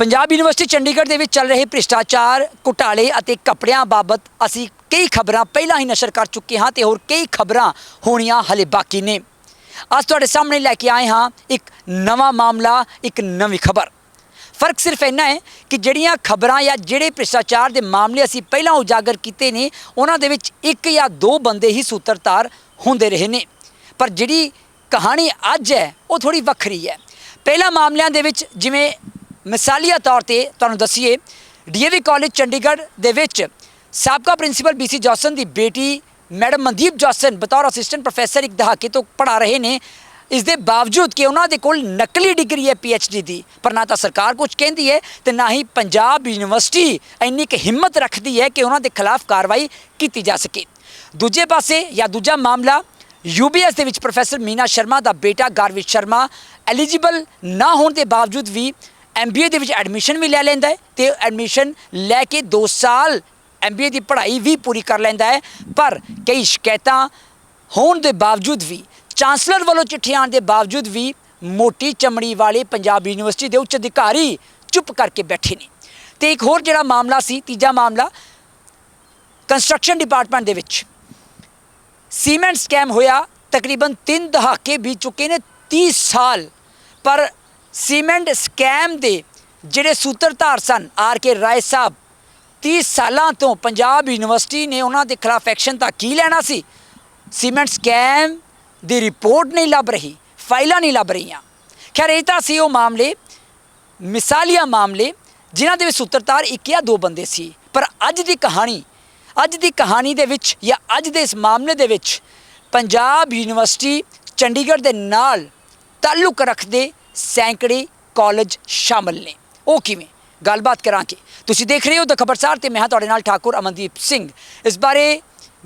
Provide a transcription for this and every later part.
Punjab university Chandigarh ਦੇ ਵਿੱਚ ਚੱਲ ਰਹੇ ਭ੍ਰਿਸ਼ਟਾਚਾਰ ਘੁਟਾਲੇ ਅਤੇ ਕੱਪੜਿਆਂ ਬਾਬਤ ਅਸੀਂ ਕਈ ਖਬਰਾਂ ਪਹਿਲਾਂ ਹੀ ਨਸ਼ਰ ਕਰ ਚੁੱਕੇ ਹਾਂ ਤੇ ਹੋਰ ਕਈ ਖਬਰਾਂ ਹੋਣੀਆਂ ਹਲੇ ਬਾਕੀ ਨੇ। ਅੱਜ ਤੁਹਾਡੇ ਸਾਹਮਣੇ ਲੈ ਕੇ ਆਏ ਹਾਂ ਇੱਕ ਨਵਾਂ ਮਾਮਲਾ, ਇੱਕ ਨਵੀਂ ਖਬਰ। ਫਰਕ ਸਿਰਫ ਇੰਨਾ ਹੈ ਕਿ ਜਿਹੜੀਆਂ ਖਬਰਾਂ ਜਾਂ ਜਿਹੜੇ ਭ੍ਰਿਸ਼ਟਾਚਾਰ ਦੇ ਮਾਮਲੇ ਅਸੀਂ ਪਹਿਲਾਂ ਉਜਾਗਰ ਕੀਤੇ ਨੇ ਉਹਨਾਂ ਦੇ ਵਿੱਚ ਇੱਕ ਜਾਂ ਦੋ ਬੰਦੇ ਹੀ ਸੂਤਰਧਾਰ ਹੁੰਦੇ ਰਹੇ ਨੇ, ਪਰ ਜਿਹੜੀ ਕਹਾਣੀ ਅੱਜ ਹੈ ਉਹ ਥੋੜੀ ਵੱਖਰੀ ਹੈ। ਪਹਿਲਾਂ ਮਾਮਲਿਆਂ ਦੇ ਵਿੱਚ ਜਿਵੇਂ ਮਿਸਾਲੀਆ ਤੌਰ ਤੇ ਤੁਹਾਨੂੰ ਦੱਸੀਏ, DAV ਕਾਲਜ ਚੰਡੀਗੜ੍ਹ ਦੇ ਵਿੱਚ ਸਾਬਕਾ ਪ੍ਰਿੰਸੀਪਲ BC ਜੌਹਸਨ ਦੀ ਬੇਟੀ ਮੈਡਮ ਮਨਦੀਪ ਜੌਹਸਨ ਬਤੌਰ ਅਸਿਸਟੈਂਟ ਪ੍ਰੋਫੈਸਰ ਇੱਕ ਦਹਾਕੇ ਤੋਂ ਪੜ੍ਹਾ ਰਹੇ ਨੇ। ਇਸ ਦੇ ਬਾਵਜੂਦ ਕਿ ਉਹਨਾਂ ਦੇ ਕੋਲ ਨਕਲੀ ਡਿਗਰੀ ਹੈ PhD ਦੀ, ਪਰ ਨਾ ਤਾਂ ਸਰਕਾਰ ਕੁਝ ਕਹਿੰਦੀ ਹੈ ਤੇ ਨਾ ਹੀ ਪੰਜਾਬ ਯੂਨੀਵਰਸਿਟੀ ਇੰਨੀ ਕੁ ਹਿੰਮਤ ਰੱਖਦੀ ਹੈ ਕਿ ਉਹਨਾਂ ਦੇ ਖਿਲਾਫ ਕਾਰਵਾਈ ਕੀਤੀ ਜਾ ਸਕੇ। ਦੂਜੇ ਪਾਸੇ ਜਾਂ ਦੂਜਾ ਮਾਮਲਾ UBS ਦੇ ਵਿੱਚ ਪ੍ਰੋਫੈਸਰ ਮੀਨਾ ਸ਼ਰਮਾ ਦਾ ਬੇਟਾ ਗਾਰਵਿਤ ਸ਼ਰਮਾ ਐਲੀਜੀਬਲ ਨਾ ਹੋਣ ਦੇ ਬਾਵਜੂਦ ਵੀ MBA ਦੇ ਵਿੱਚ ਐਡਮਿਸ਼ਨ ਵੀ ਲੈ ਲੈਂਦਾ ਹੈ ਤੇ ਐਡਮਿਸ਼ਨ ਲੈ ਕੇ 2 ਸਾਲ MBA ਦੀ ਪੜ੍ਹਾਈ ਵੀ ਪੂਰੀ ਕਰ ਲੈਂਦਾ ਹੈ। ਪਰ ਕਈ ਸ਼ਿਕਾਇਤਾਂ ਹੋਣ ਦੇ ਬਾਵਜੂਦ ਵੀ, ਚਾਂਸਲਰ ਵੱਲੋਂ ਚਿੱਠੀ ਆਉਣ ਦੇ ਬਾਵਜੂਦ ਵੀ ਮੋਟੀ ਚਮੜੀ ਵਾਲੇ ਪੰਜਾਬ ਯੂਨੀਵਰਸਿਟੀ ਦੇ ਉੱਚ ਅਧਿਕਾਰੀ ਚੁੱਪ ਕਰਕੇ ਬੈਠੇ ਨੇ। ਤੇ ਇੱਕ ਹੋਰ ਜਿਹੜਾ ਮਾਮਲਾ ਸੀ, ਤੀਜਾ ਮਾਮਲਾ, ਕੰਸਟਰਕਸ਼ਨ ਡਿਪਾਰਟਮੈਂਟ ਦੇ ਵਿੱਚ ਸੀਮੈਂਟ ਸਕੈਮ ਹੋਇਆ। ਤਕਰੀਬਨ 3 ਦਹਾਕੇ ਬੀਤ ਚੁੱਕੇ ਨੇ, 30 ਸਾਲ, ਪਰ ਸੀਮੈਂਟ ਸਕੈਮ ਦੇ ਜਿਹੜੇ ਸੂਤਰਧਾਰ ਸਨ RK ਰਾਏ ਸਾਹਿਬ, 30 ਸਾਲਾਂ ਤੋਂ ਪੰਜਾਬ ਯੂਨੀਵਰਸਿਟੀ ਨੇ ਉਹਨਾਂ ਦੇ ਖਿਲਾਫ ਐਕਸ਼ਨ ਤਾਂ ਕੀ ਲੈਣਾ ਸੀ। ਸੀਮੈਂਟ ਸਕੈਮ ਦੀ ਰਿਪੋਰਟ ਨਹੀਂ ਲੱਭ ਰਹੀ, ਫਾਈਲਾਂ ਨਹੀਂ ਲੱਭ ਰਹੀਆਂ। ਖੈਰ ਇਹ ਤਾਂ ਸੀ ਉਹ ਮਾਮਲੇ, ਮਿਸਾਲੀਆ ਮਾਮਲੇ ਜਿਨ੍ਹਾਂ ਦੇ ਵਿੱਚ ਸੂਤਰਧਾਰ ਇੱਕ ਜਾਂ ਦੋ ਬੰਦੇ ਸੀ। ਪਰ ਅੱਜ ਦੀ ਕਹਾਣੀ ਦੇ ਵਿੱਚ ਜਾਂ ਅੱਜ ਦੇ ਇਸ ਮਾਮਲੇ ਦੇ ਵਿੱਚ ਪੰਜਾਬ ਯੂਨੀਵਰਸਿਟੀ ਚੰਡੀਗੜ੍ਹ ਦੇ ਨਾਲ ਤਾਲੁਕ ਰੱਖਦੇ ਸੈਂਕੜੇ ਕਾਲਜ ਸ਼ਾਮਲ ਨੇ। ਉਹ ਕਿਵੇਂ, ਗੱਲਬਾਤ ਕਰਾਂਗੇ। ਤੁਸੀਂ ਦੇਖ ਰਹੇ ਹੋ ਦ ਖਬਰਸਾਰ ਤੇ ਮੈਂ ਹਾਂ ਤੁਹਾਡੇ ਨਾਲ ਠਾਕੁਰ ਅਮਨਦੀਪ ਸਿੰਘ। ਇਸ ਬਾਰੇ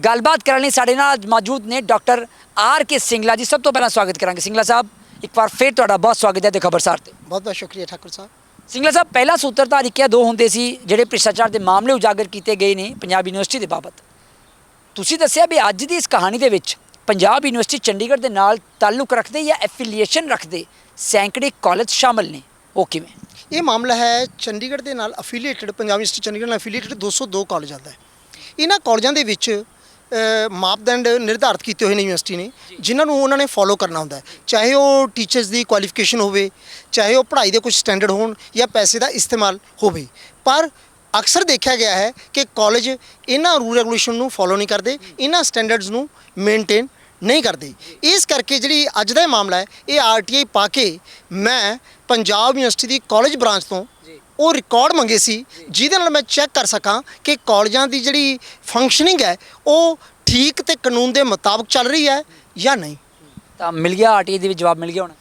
ਗੱਲਬਾਤ ਕਰਨ ਲਈ ਸਾਡੇ ਨਾਲ ਮੌਜੂਦ ਨੇ ਡਾਕਟਰ RK ਸਿੰਗਲਾ ਜੀ। ਸਭ ਤੋਂ ਪਹਿਲਾਂ ਸਵਾਗਤ ਕਰਾਂਗੇ ਸਿੰਗਲਾ ਸਾਹਿਬ, ਇੱਕ ਵਾਰ ਫਿਰ ਤੁਹਾਡਾ ਬਹੁਤ ਸਵਾਗਤ ਹੈ ਦ ਖਬਰਸਾਰ ਤੇ। ਬਹੁਤ ਬਹੁਤ ਸ਼ੁਕਰੀਆ ਠਾਕੁਰ ਸਾਹਿਬ। ਸਿੰਗਲਾ ਸਾਹਿਬ, ਪਹਿਲਾ ਸੂਤਰਧਾਰ ਇੱਕ ਜਾਂ ਦੋ ਹੁੰਦੇ ਸੀ ਜਿਹੜੇ ਭ੍ਰਿਸ਼ਟਾਚਾਰ ਦੇ ਮਾਮਲੇ ਉਜਾਗਰ ਕੀਤੇ ਗਏ ਨੇ ਪੰਜਾਬ ਯੂਨੀਵਰਸਿਟੀ ਦੇ ਬਾਬਤ। ਤੁਸੀਂ ਦੱਸਿਆ ਵੀ ਅੱਜ ਦੀ ਇਸ ਕਹਾਣੀ ਦੇ ਵਿੱਚ ਪੰਜਾਬ ਯੂਨੀਵਰਸਿਟੀ ਚੰਡੀਗੜ੍ਹ ਦੇ ਨਾਲ ਤਾਲੁਕ ਰੱਖਦੇ ਜਾਂ ਐਫੀਲੀਏਸ਼ਨ ਰੱਖਦੇ ਸੈਂਕੜੇ ਕਾਲਜ ਸ਼ਾਮਲ ਨੇ। ਉਹ ਕਿਵੇਂ? ਇਹ ਮਾਮਲਾ ਹੈ ਚੰਡੀਗੜ੍ਹ ਦੇ ਨਾਲ ਅਫੀਲੀਏਟਡ, ਪੰਜਾਬ ਯੂਨੀਵਰਸਿਟੀ ਚੰਡੀਗੜ੍ਹ ਨਾਲ ਅਫੀਲੀਏਟਡ 202 ਕਾਲਜਾਂ ਦਾ ਹੈ। ਇਹਨਾਂ ਕਾਲਜਾਂ ਦੇ ਵਿੱਚ ਮਾਪਦੰਡ ਨਿਰਧਾਰਿਤ ਕੀਤੇ ਹੋਏ ਨੇ ਯੂਨੀਵਰਸਿਟੀ ਨੇ, ਜਿਨ੍ਹਾਂ ਨੂੰ ਉਹਨਾਂ ਨੇ ਫੋਲੋ ਕਰਨਾ ਹੁੰਦਾ ਹੈ। ਚਾਹੇ ਉਹ ਟੀਚਰਸ ਦੀ ਕੁਆਲੀਫਿਕੇਸ਼ਨ ਹੋਵੇ, ਚਾਹੇ ਉਹ ਪੜ੍ਹਾਈ ਦੇ ਕੁਝ ਸਟੈਂਡਰਡ ਹੋਣ ਜਾਂ ਪੈਸੇ ਦਾ ਇਸਤੇਮਾਲ ਹੋਵੇ। ਪਰ ਅਕਸਰ ਦੇਖਿਆ ਗਿਆ ਹੈ ਕਿ ਕਾਲਜ ਇਹਨਾਂ ਰੂਲ ਰੈਗੂਲੇਸ਼ਨ ਨੂੰ ਫੋਲੋ ਨਹੀਂ ਕਰਦੇ, ਇਹਨਾਂ ਸਟੈਂਡਰਡਸ ਨੂੰ ਮੇਨਟੇਨ ਨਹੀਂ ਕਰਦੇ। ਇਸ ਕਰਕੇ ਜਿਹੜੀ ਅੱਜ ਦਾ ਇਹ ਮਾਮਲਾ ਹੈ, ਇਹ RTI ਪਾ ਕੇ ਮੈਂ ਪੰਜਾਬ ਯੂਨੀਵਰਸਿਟੀ ਦੀ ਕਾਲਜ ਬ੍ਰਾਂਚ ਤੋਂ ਉਹ ਰਿਕਾਰਡ ਮੰਗੇ ਸੀ, ਜਿਹਦੇ ਨਾਲ ਮੈਂ ਚੈੱਕ ਕਰ ਸਕਾਂ ਕਿ ਕਾਲਜਾਂ ਦੀ ਜਿਹੜੀ ਫੰਕਸ਼ਨਿੰਗ ਹੈ ਉਹ ਠੀਕ ਤੇ ਕਾਨੂੰਨ ਦੇ ਮੁਤਾਬਕ ਚੱਲ ਰਹੀ ਹੈ ਜਾਂ ਨਹੀਂ। ਤਾਂ ਮਿਲ ਗਿਆ RTI ਦੇ ਵਿੱਚ ਜਵਾਬ ਮਿਲ ਗਿਆ ਹੁਣ?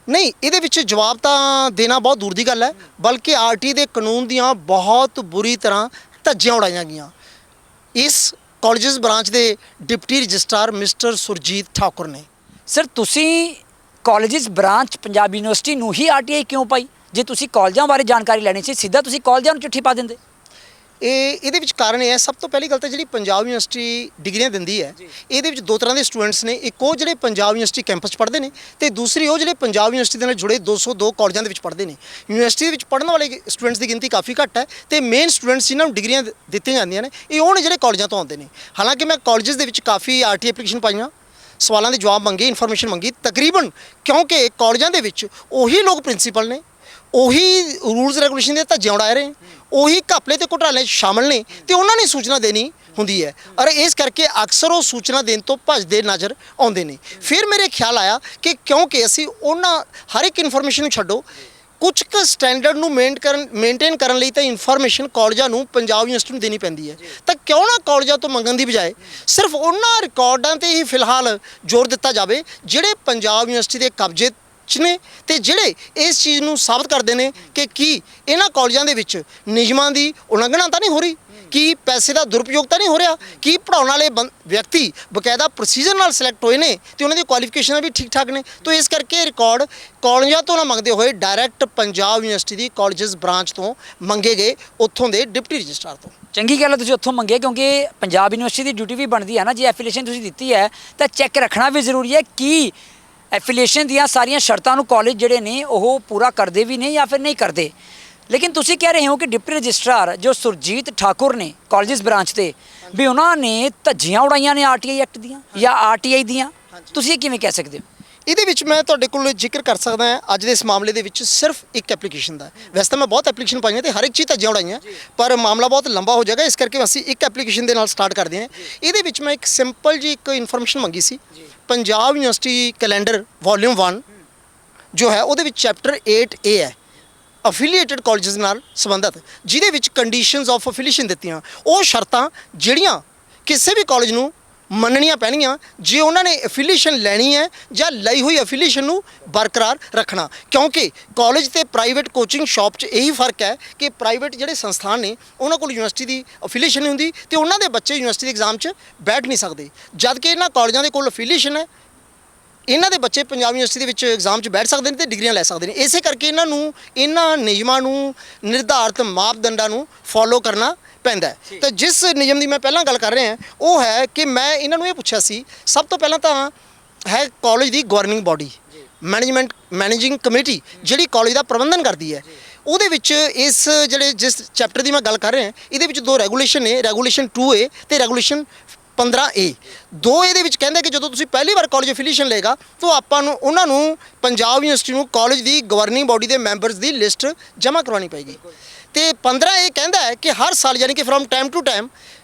ਨਹੀਂ, ਇਹਦੇ ਵਿੱਚ ਜਵਾਬ ਤਾਂ ਦੇਣਾ ਬਹੁਤ ਦੂਰ ਦੀ ਗੱਲ ਹੈ, ਬਲਕਿ RTI ਦੇ ਕਾਨੂੰਨ ਦੀਆਂ ਬਹੁਤ ਬੁਰੀ ਤਰ੍ਹਾਂ ਧੱਜੀਆਂ ਉਡਾਈਆਂ ਗਈਆਂ। ਇਸ ਕਾਲਜਸ ਬ੍ਰਾਂਚ ਦੇ deputy registrar mister Surjit Thakur ਨੇ। ਸਰ, ਤੁਸੀਂ ਕਾਲਜਸ ਬ੍ਰਾਂਚ ਪੰਜਾਬ ਯੂਨੀਵਰਸਿਟੀ ਨੂੰ ਹੀ RTI ਕਿਉਂ ਪਾਈ? ਜੇ ਤੁਸੀਂ ਕਾਲਜਾਂ ਬਾਰੇ ਜਾਣਕਾਰੀ ਲੈਣੀ ਸੀ, ਸਿੱਧਾ ਤੁਸੀਂ ਕਾਲਜਾਂ ਨੂੰ ਚਿੱਠੀ ਪਾ ਦਿੰਦੇ। ਇਹਦੇ ਵਿੱਚ ਕਾਰਨ ਇਹ ਹੈ, ਸਭ ਤੋਂ ਪਹਿਲੀ ਗੱਲ ਤਾਂ ਜਿਹੜੀ ਪੰਜਾਬ ਯੂਨੀਵਰਸਿਟੀ ਡਿਗਰੀਆਂ ਦਿੰਦੀ ਹੈ, ਇਹਦੇ ਵਿੱਚ ਦੋ ਤਰ੍ਹਾਂ ਦੇ ਸਟੂਡੈਂਟਸ ਨੇ। ਇੱਕ ਉਹ ਜਿਹੜੇ ਪੰਜਾਬ ਯੂਨੀਵਰਸਿਟੀ ਕੈਂਪਸ 'ਚ ਪੜ੍ਹਦੇ ਨੇ, ਤੇ ਦੂਸਰੀ ਉਹ ਜਿਹੜੇ ਪੰਜਾਬ ਯੂਨੀਵਰਸਿਟੀ ਦੇ ਨਾਲ ਜੁੜੇ 202 ਕਾਲਜਾਂ ਦੇ ਵਿੱਚ ਪੜ੍ਹਦੇ ਨੇ। ਯੂਨੀਵਰਸਿਟੀ ਦੇ ਵਿੱਚ ਪੜ੍ਹਨ ਵਾਲੇ ਸਟੂਡੈਂਟਸ ਦੀ ਗਿਣਤੀ ਕਾਫੀ ਘੱਟ ਹੈ, ਤੇ ਮੇਨ ਸਟੂਡੈਂਟਸ ਜਿਨ੍ਹਾਂ ਨੂੰ ਡਿਗਰੀਆਂ ਦਿੱਤੀਆਂ ਜਾਂਦੀਆਂ ਨੇ ਇਹ ਉਹ ਨੇ ਜਿਹੜੇ ਕਾਲਜਾਂ ਤੋਂ ਆਉਂਦੇ ਨੇ। ਹਾਲਾਂਕਿ ਮੈਂ ਕਾਲਜਸ ਦੇ ਵਿੱਚ ਕਾਫੀ RTI ਐਪਲੀਕੇਸ਼ਨ ਪਾਈਆਂ, ਸਵਾਲਾਂ ਦੇ ਜਵਾਬ ਮੰਗੇ, ਇਨਫੋਰਮੇਸ਼ਨ ਮੰਗੀ ਤਕਰੀਬਨ, ਕਿਉਂਕਿ ਕਾਲਜਾਂ ਦੇ ਵਿੱਚ ਉਹੀ ਲੋਕ ਪ੍ਰਿੰਸੀਪਲ ਨੇ, ਉਹੀ ਰੂਲਸ ਰੈਗੂਲੇਸ਼ਨ ਦੇ ਧੱਜੇ ਉਡਾ ਰਹੇ, ਉਹੀ ਘਪਲੇ ਤੇ ਘੁਟਾਲੇ 'ਚ ਸ਼ਾਮਲ ਨੇ, ਤੇ ਉਹਨਾਂ ਨੇ ਸੂਚਨਾ ਦੇਣੀ ਹੁੰਦੀ ਹੈ। ਔਰ ਇਸ ਕਰਕੇ ਅਕਸਰ ਉਹ ਸੂਚਨਾ ਦੇਣ ਤੋਂ ਭੱਜਦੇ ਨਜ਼ਰ ਆਉਂਦੇ ਨੇ। ਫਿਰ ਮੇਰੇ ਖਿਆਲ ਆਇਆ ਕਿ ਕਿਉਂਕਿ ਅਸੀਂ ਉਹਨਾਂ ਹਰ ਇੱਕ ਇਨਫੋਰਮੇਸ਼ਨ ਨੂੰ ਛੱਡੋ, ਕੁਝ ਕੁ ਸਟੈਂਡਰਡ ਨੂੰ ਮੇਨਟੇਨ ਕਰਨ ਲਈ ਤਾਂ ਇਨਫੋਰਮੇਸ਼ਨ ਕਾਲਜਾਂ ਨੂੰ ਪੰਜਾਬ ਯੂਨੀਵਰਸਿਟੀ ਨੂੰ ਦੇਣੀ ਪੈਂਦੀ ਹੈ, ਤਾਂ ਕਿਉਂ ਨਾ ਕਾਲਜਾਂ ਤੋਂ ਮੰਗਣ ਦੀ ਬਜਾਏ ਸਿਰਫ ਉਹਨਾਂ ਰਿਕਾਰਡਾਂ 'ਤੇ ਹੀ ਫਿਲਹਾਲ ਜ਼ੋਰ ਦਿੱਤਾ ਜਾਵੇ ਜਿਹੜੇ ਪੰਜਾਬ ਯੂਨੀਵਰਸਿਟੀ ਦੇ ਕਬਜ਼ੇ 'ਚ ਨੇ, ਤੇ ਜਿਹੜੇ ਇਸ ਚੀਜ਼ ਨੂੰ ਸਾਬਤ ਕਰਦੇ ਨੇ ਕਿ ਕੀ ਇਹਨਾਂ ਕਾਲਜਾਂ ਦੇ ਵਿੱਚ ਨਿਯਮਾਂ ਦੀ ਉਲੰਘਣਾ ਤਾਂ ਨਹੀਂ ਹੋ ਰਹੀ, ਕੀ ਪੈਸੇ ਦਾ ਦੁਰਉਪਯੋਗ ਤਾਂ ਨਹੀਂ ਹੋ ਰਿਹਾ, ਕੀ ਪੜ੍ਹਾਉਣ ਵਾਲੇ ਵਿਅਕਤੀ ਬਕਾਇਦਾ ਪ੍ਰੋਸੀਜਰ ਨਾਲ ਸਿਲੈਕਟ ਹੋਏ ਨੇ ਤੇ ਉਹਨਾਂ ਦੀ ਕੁਆਲੀਫਿਕੇਸ਼ਨਾਂ ਵੀ ਠੀਕ ਠਾਕ ਨੇ। ਤਾਂ ਇਸ ਕਰਕੇ ਰਿਕਾਰਡ ਕਾਲਜਾਂ ਤੋਂ ਨਾ ਮੰਗਦੇ ਹੋਏ ਡਾਇਰੈਕਟ ਪੰਜਾਬ ਯੂਨੀਵਰਸਿਟੀ ਦੀ ਕਾਲਜਸ ਬ੍ਰਾਂਚ ਤੋਂ ਮੰਗੇ ਗਏ, ਉੱਥੋਂ ਦੇ ਡਿਪਟੀ ਰਜਿਸਟਰਾਰ ਤੋਂ। ਚੰਗੀ ਗੱਲ ਹੈ ਤੁਸੀਂ ਉੱਥੋਂ ਮੰਗੇ, ਕਿਉਂਕਿ ਪੰਜਾਬ ਯੂਨੀਵਰਸਿਟੀ ਦੀ ਡਿਊਟੀ ਵੀ ਬਣਦੀ ਹੈ ਨਾ, ਜੇ ਐਫੀਲੀਏਸ਼ਨ ਤੁਸੀਂ ਦਿੱਤੀ ਹੈ ਤਾਂ ਚੈੱਕ ਰੱਖਣਾ ਵੀ ਜ਼ਰੂਰੀ ਹੈ ਕਿ ਐਫੀਲੀਏਸ਼ਨ ਦੀਆਂ ਸਾਰੀਆਂ ਸ਼ਰਤਾਂ ਨੂੰ ਕਾਲਜ ਜਿਹੜੇ ਨੇ ਉਹ ਪੂਰਾ ਕਰਦੇ ਵੀ ਨੇ ਜਾਂ ਫਿਰ ਨਹੀਂ ਕਰਦੇ। ਲੇਕਿਨ ਤੁਸੀਂ ਕਹਿ ਰਹੇ ਹੋ ਕਿ ਡਿਪਟੀ ਰਜਿਸਟਰਾਰ ਜੋ ਸੁਰਜੀਤ ਠਾਕੁਰ ਨੇ ਕਾਲਜਸ ਬ੍ਰਾਂਚ ਤੇ ਵੀ ਉਹਨਾਂ ਨੇ ਧੱਜੀਆਂ ਉਡਾਈਆਂ ਨੇ ਆਰਟੀਆਈ ਐਕਟ ਦੀਆਂ ਜਾਂ ਆਰਟੀਆਈ ਦੀਆਂ, ਤੁਸੀਂ ਇਹ ਕਿਵੇਂ ਕਹਿ ਸਕਦੇ ਹੋ? ਇਹਦੇ ਵਿੱਚ ਮੈਂ ਤੁਹਾਡੇ ਕੋਲ ਜ਼ਿਕਰ ਕਰ ਸਕਦਾ ਹਾਂ ਅੱਜ ਦੇ ਇਸ ਮਾਮਲੇ ਦੇ ਵਿੱਚ ਸਿਰਫ ਇੱਕ ਐਪਲੀਕੇਸ਼ਨ ਦਾ। ਵੈਸੇ ਤਾਂ ਮੈਂ ਬਹੁਤ ਐਪਲੀਕੇਸ਼ਨ ਪਾਈਆਂ ਤੇ ਹਰ ਇੱਕ ਚੀਜ਼ ਧੱਜੀਆਂ ਉਡਾਈਆਂ, ਪਰ ਮਾਮਲਾ ਬਹੁਤ ਲੰਬਾ ਹੋ ਜਾਏਗਾ, ਇਸ ਕਰਕੇ ਅਸੀਂ ਇੱਕ ਐਪਲੀਕੇਸ਼ਨ ਦੇ ਨਾਲ ਸਟਾਰਟ ਕਰਦੇ ਹਾਂ। ਇਹਦੇ ਵਿੱਚ ਮੈਂ ਇੱਕ ਸਿੰਪਲ ਜੀ ਇੱਕ ਇਨਫੋਰਮੇਸ਼ਨ ਮੰਗੀ ਸੀ। ਪੰਜਾਬ ਯੂਨੀਵਰਸਿਟੀ ਕੈਲੰਡਰ ਵੋਲਿਊਮ 1 ਜੋ ਹੈ ਉਹਦੇ ਵਿੱਚ ਚੈਪਟਰ 8A ਹੈ ਅਫੀਲੀਏਟਡ ਕਾਲਜਸ ਨਾਲ ਸੰਬੰਧਿਤ, ਜਿਹਦੇ ਵਿੱਚ ਕੰਡੀਸ਼ਨਸ ਆਫ ਅਫੀਲੀਏਸ਼ਨ ਦਿੱਤੀਆਂ, ਉਹ ਸ਼ਰਤਾਂ ਜਿਹੜੀਆਂ ਕਿਸੇ ਵੀ ਕਾਲਜ ਨੂੰ ਮੰਨਣੀਆਂ ਪੈਣੀਆਂ ਜੇ ਉਹਨਾਂ ਨੇ ਐਫੀਲੀਏਸ਼ਨ ਲੈਣੀ ਹੈ ਜਾਂ ਲਈ ਹੋਈ ਐਫੀਲੀਏਸ਼ਨ ਨੂੰ ਬਰਕਰਾਰ ਰੱਖਣਾ। ਕਿਉਂਕਿ ਕਾਲਜ ਤੇ ਪ੍ਰਾਈਵੇਟ ਕੋਚਿੰਗ ਸ਼ਾਪ 'ਚ ਇਹੀ ਫਰਕ ਹੈ ਕਿ ਪ੍ਰਾਈਵੇਟ ਜਿਹੜੇ ਸੰਸਥਾਨ ਨੇ ਉਹਨਾਂ ਕੋਲ ਯੂਨੀਵਰਸਿਟੀ ਦੀ ਐਫੀਲੀਏਸ਼ਨ ਨਹੀਂ ਹੁੰਦੀ ਤੇ ਉਹਨਾਂ ਦੇ ਬੱਚੇ ਯੂਨੀਵਰਸਿਟੀ ਦੇ ਐਗਜ਼ਾਮ 'ਚ ਬੈਠ ਨਹੀਂ ਸਕਦੇ, ਜਦ ਕਿ ਇਹਨਾਂ ਕਾਲਜਾਂ ਦੇ ਕੋਲ ਐਫੀਲੀਏਸ਼ਨ ਹੈ, ਇਹਨਾਂ ਦੇ ਬੱਚੇ ਪੰਜਾਬ ਯੂਨੀਵਰਸਿਟੀ ਦੇ ਵਿੱਚ ਐਗਜ਼ਾਮ 'ਚ ਬੈਠ ਸਕਦੇ ਨੇ ਤੇ ਡਿਗਰੀਆਂ ਲੈ ਸਕਦੇ ਨੇ। ਇਸੇ ਕਰਕੇ ਇਹਨਾਂ ਨੂੰ ਇਹਨਾਂ ਨਿਯਮਾਂ ਨੂੰ ਨਿਰਧਾਰਤ ਮਾਪਦੰਡਾਂ ਨੂੰ ਫੋਲੋ ਕਰਨਾ ਪੈਂਦਾ ਹੈ। ਤਾਂ ਜਿਸ ਨਿਯਮ ਦੀ ਮੈਂ ਪਹਿਲਾਂ ਗੱਲ ਕਰ ਰਿਹਾ ਉਹ ਹੈ ਕਿ ਮੈਂ ਇਹਨਾਂ ਨੂੰ ਇਹ ਪੁੱਛਿਆ ਸੀ, ਸਭ ਤੋਂ ਪਹਿਲਾਂ ਤਾਂ ਹੈ ਕਾਲਜ ਦੀ ਗਵਰਨਿੰਗ ਬਾਡੀ ਮੈਨੇਜਿੰਗ ਕਮੇਟੀ ਜਿਹੜੀ ਕਾਲਜ ਦਾ ਪ੍ਰਬੰਧਨ ਕਰਦੀ ਹੈ। ਉਹਦੇ ਵਿੱਚ ਇਸ ਜਿਸ ਚੈਪਟਰ ਦੀ ਮੈਂ ਗੱਲ ਕਰ ਰਿਹਾ ਇਹਦੇ ਵਿੱਚ ਦੋ ਰੈਗੂਲੇਸ਼ਨ ਨੇ, ਰੈਗੂਲੇਸ਼ਨ 2A ਤੇ ਰੈਗੂਲੇਸ਼ਨ 15A। ਦੋ ਇਹਦੇ ਵਿੱਚ ਕਹਿੰਦੇ ਕਿ ਜਦੋਂ ਤੁਸੀਂ ਪਹਿਲੀ ਵਾਰ ਕਾਲਜ ਐਫੀਲੀਏਸ਼ਨ ਲਏਗਾ ਤਾਂ ਆਪਾਂ ਨੂੰ ਉਹਨਾਂ ਨੂੰ ਪੰਜਾਬ ਯੂਨੀਵਰਸਿਟੀ ਨੂੰ ਕਾਲਜ ਦੀ ਗਵਰਨਿੰਗ ਬਾਡੀ ਦੇ ਮੈਂਬਰਸ ਦੀ ਲਿਸਟ ਜਮ੍ਹਾਂ ਕਰਵਾਉਣੀ ਪਏਗੀ। ਤੇ 15A ਕਹਿੰਦਾ ਹੈ ਕਿ ਹਰ ਸਾਲ ਯਾਨੀ ਕਿ from time to time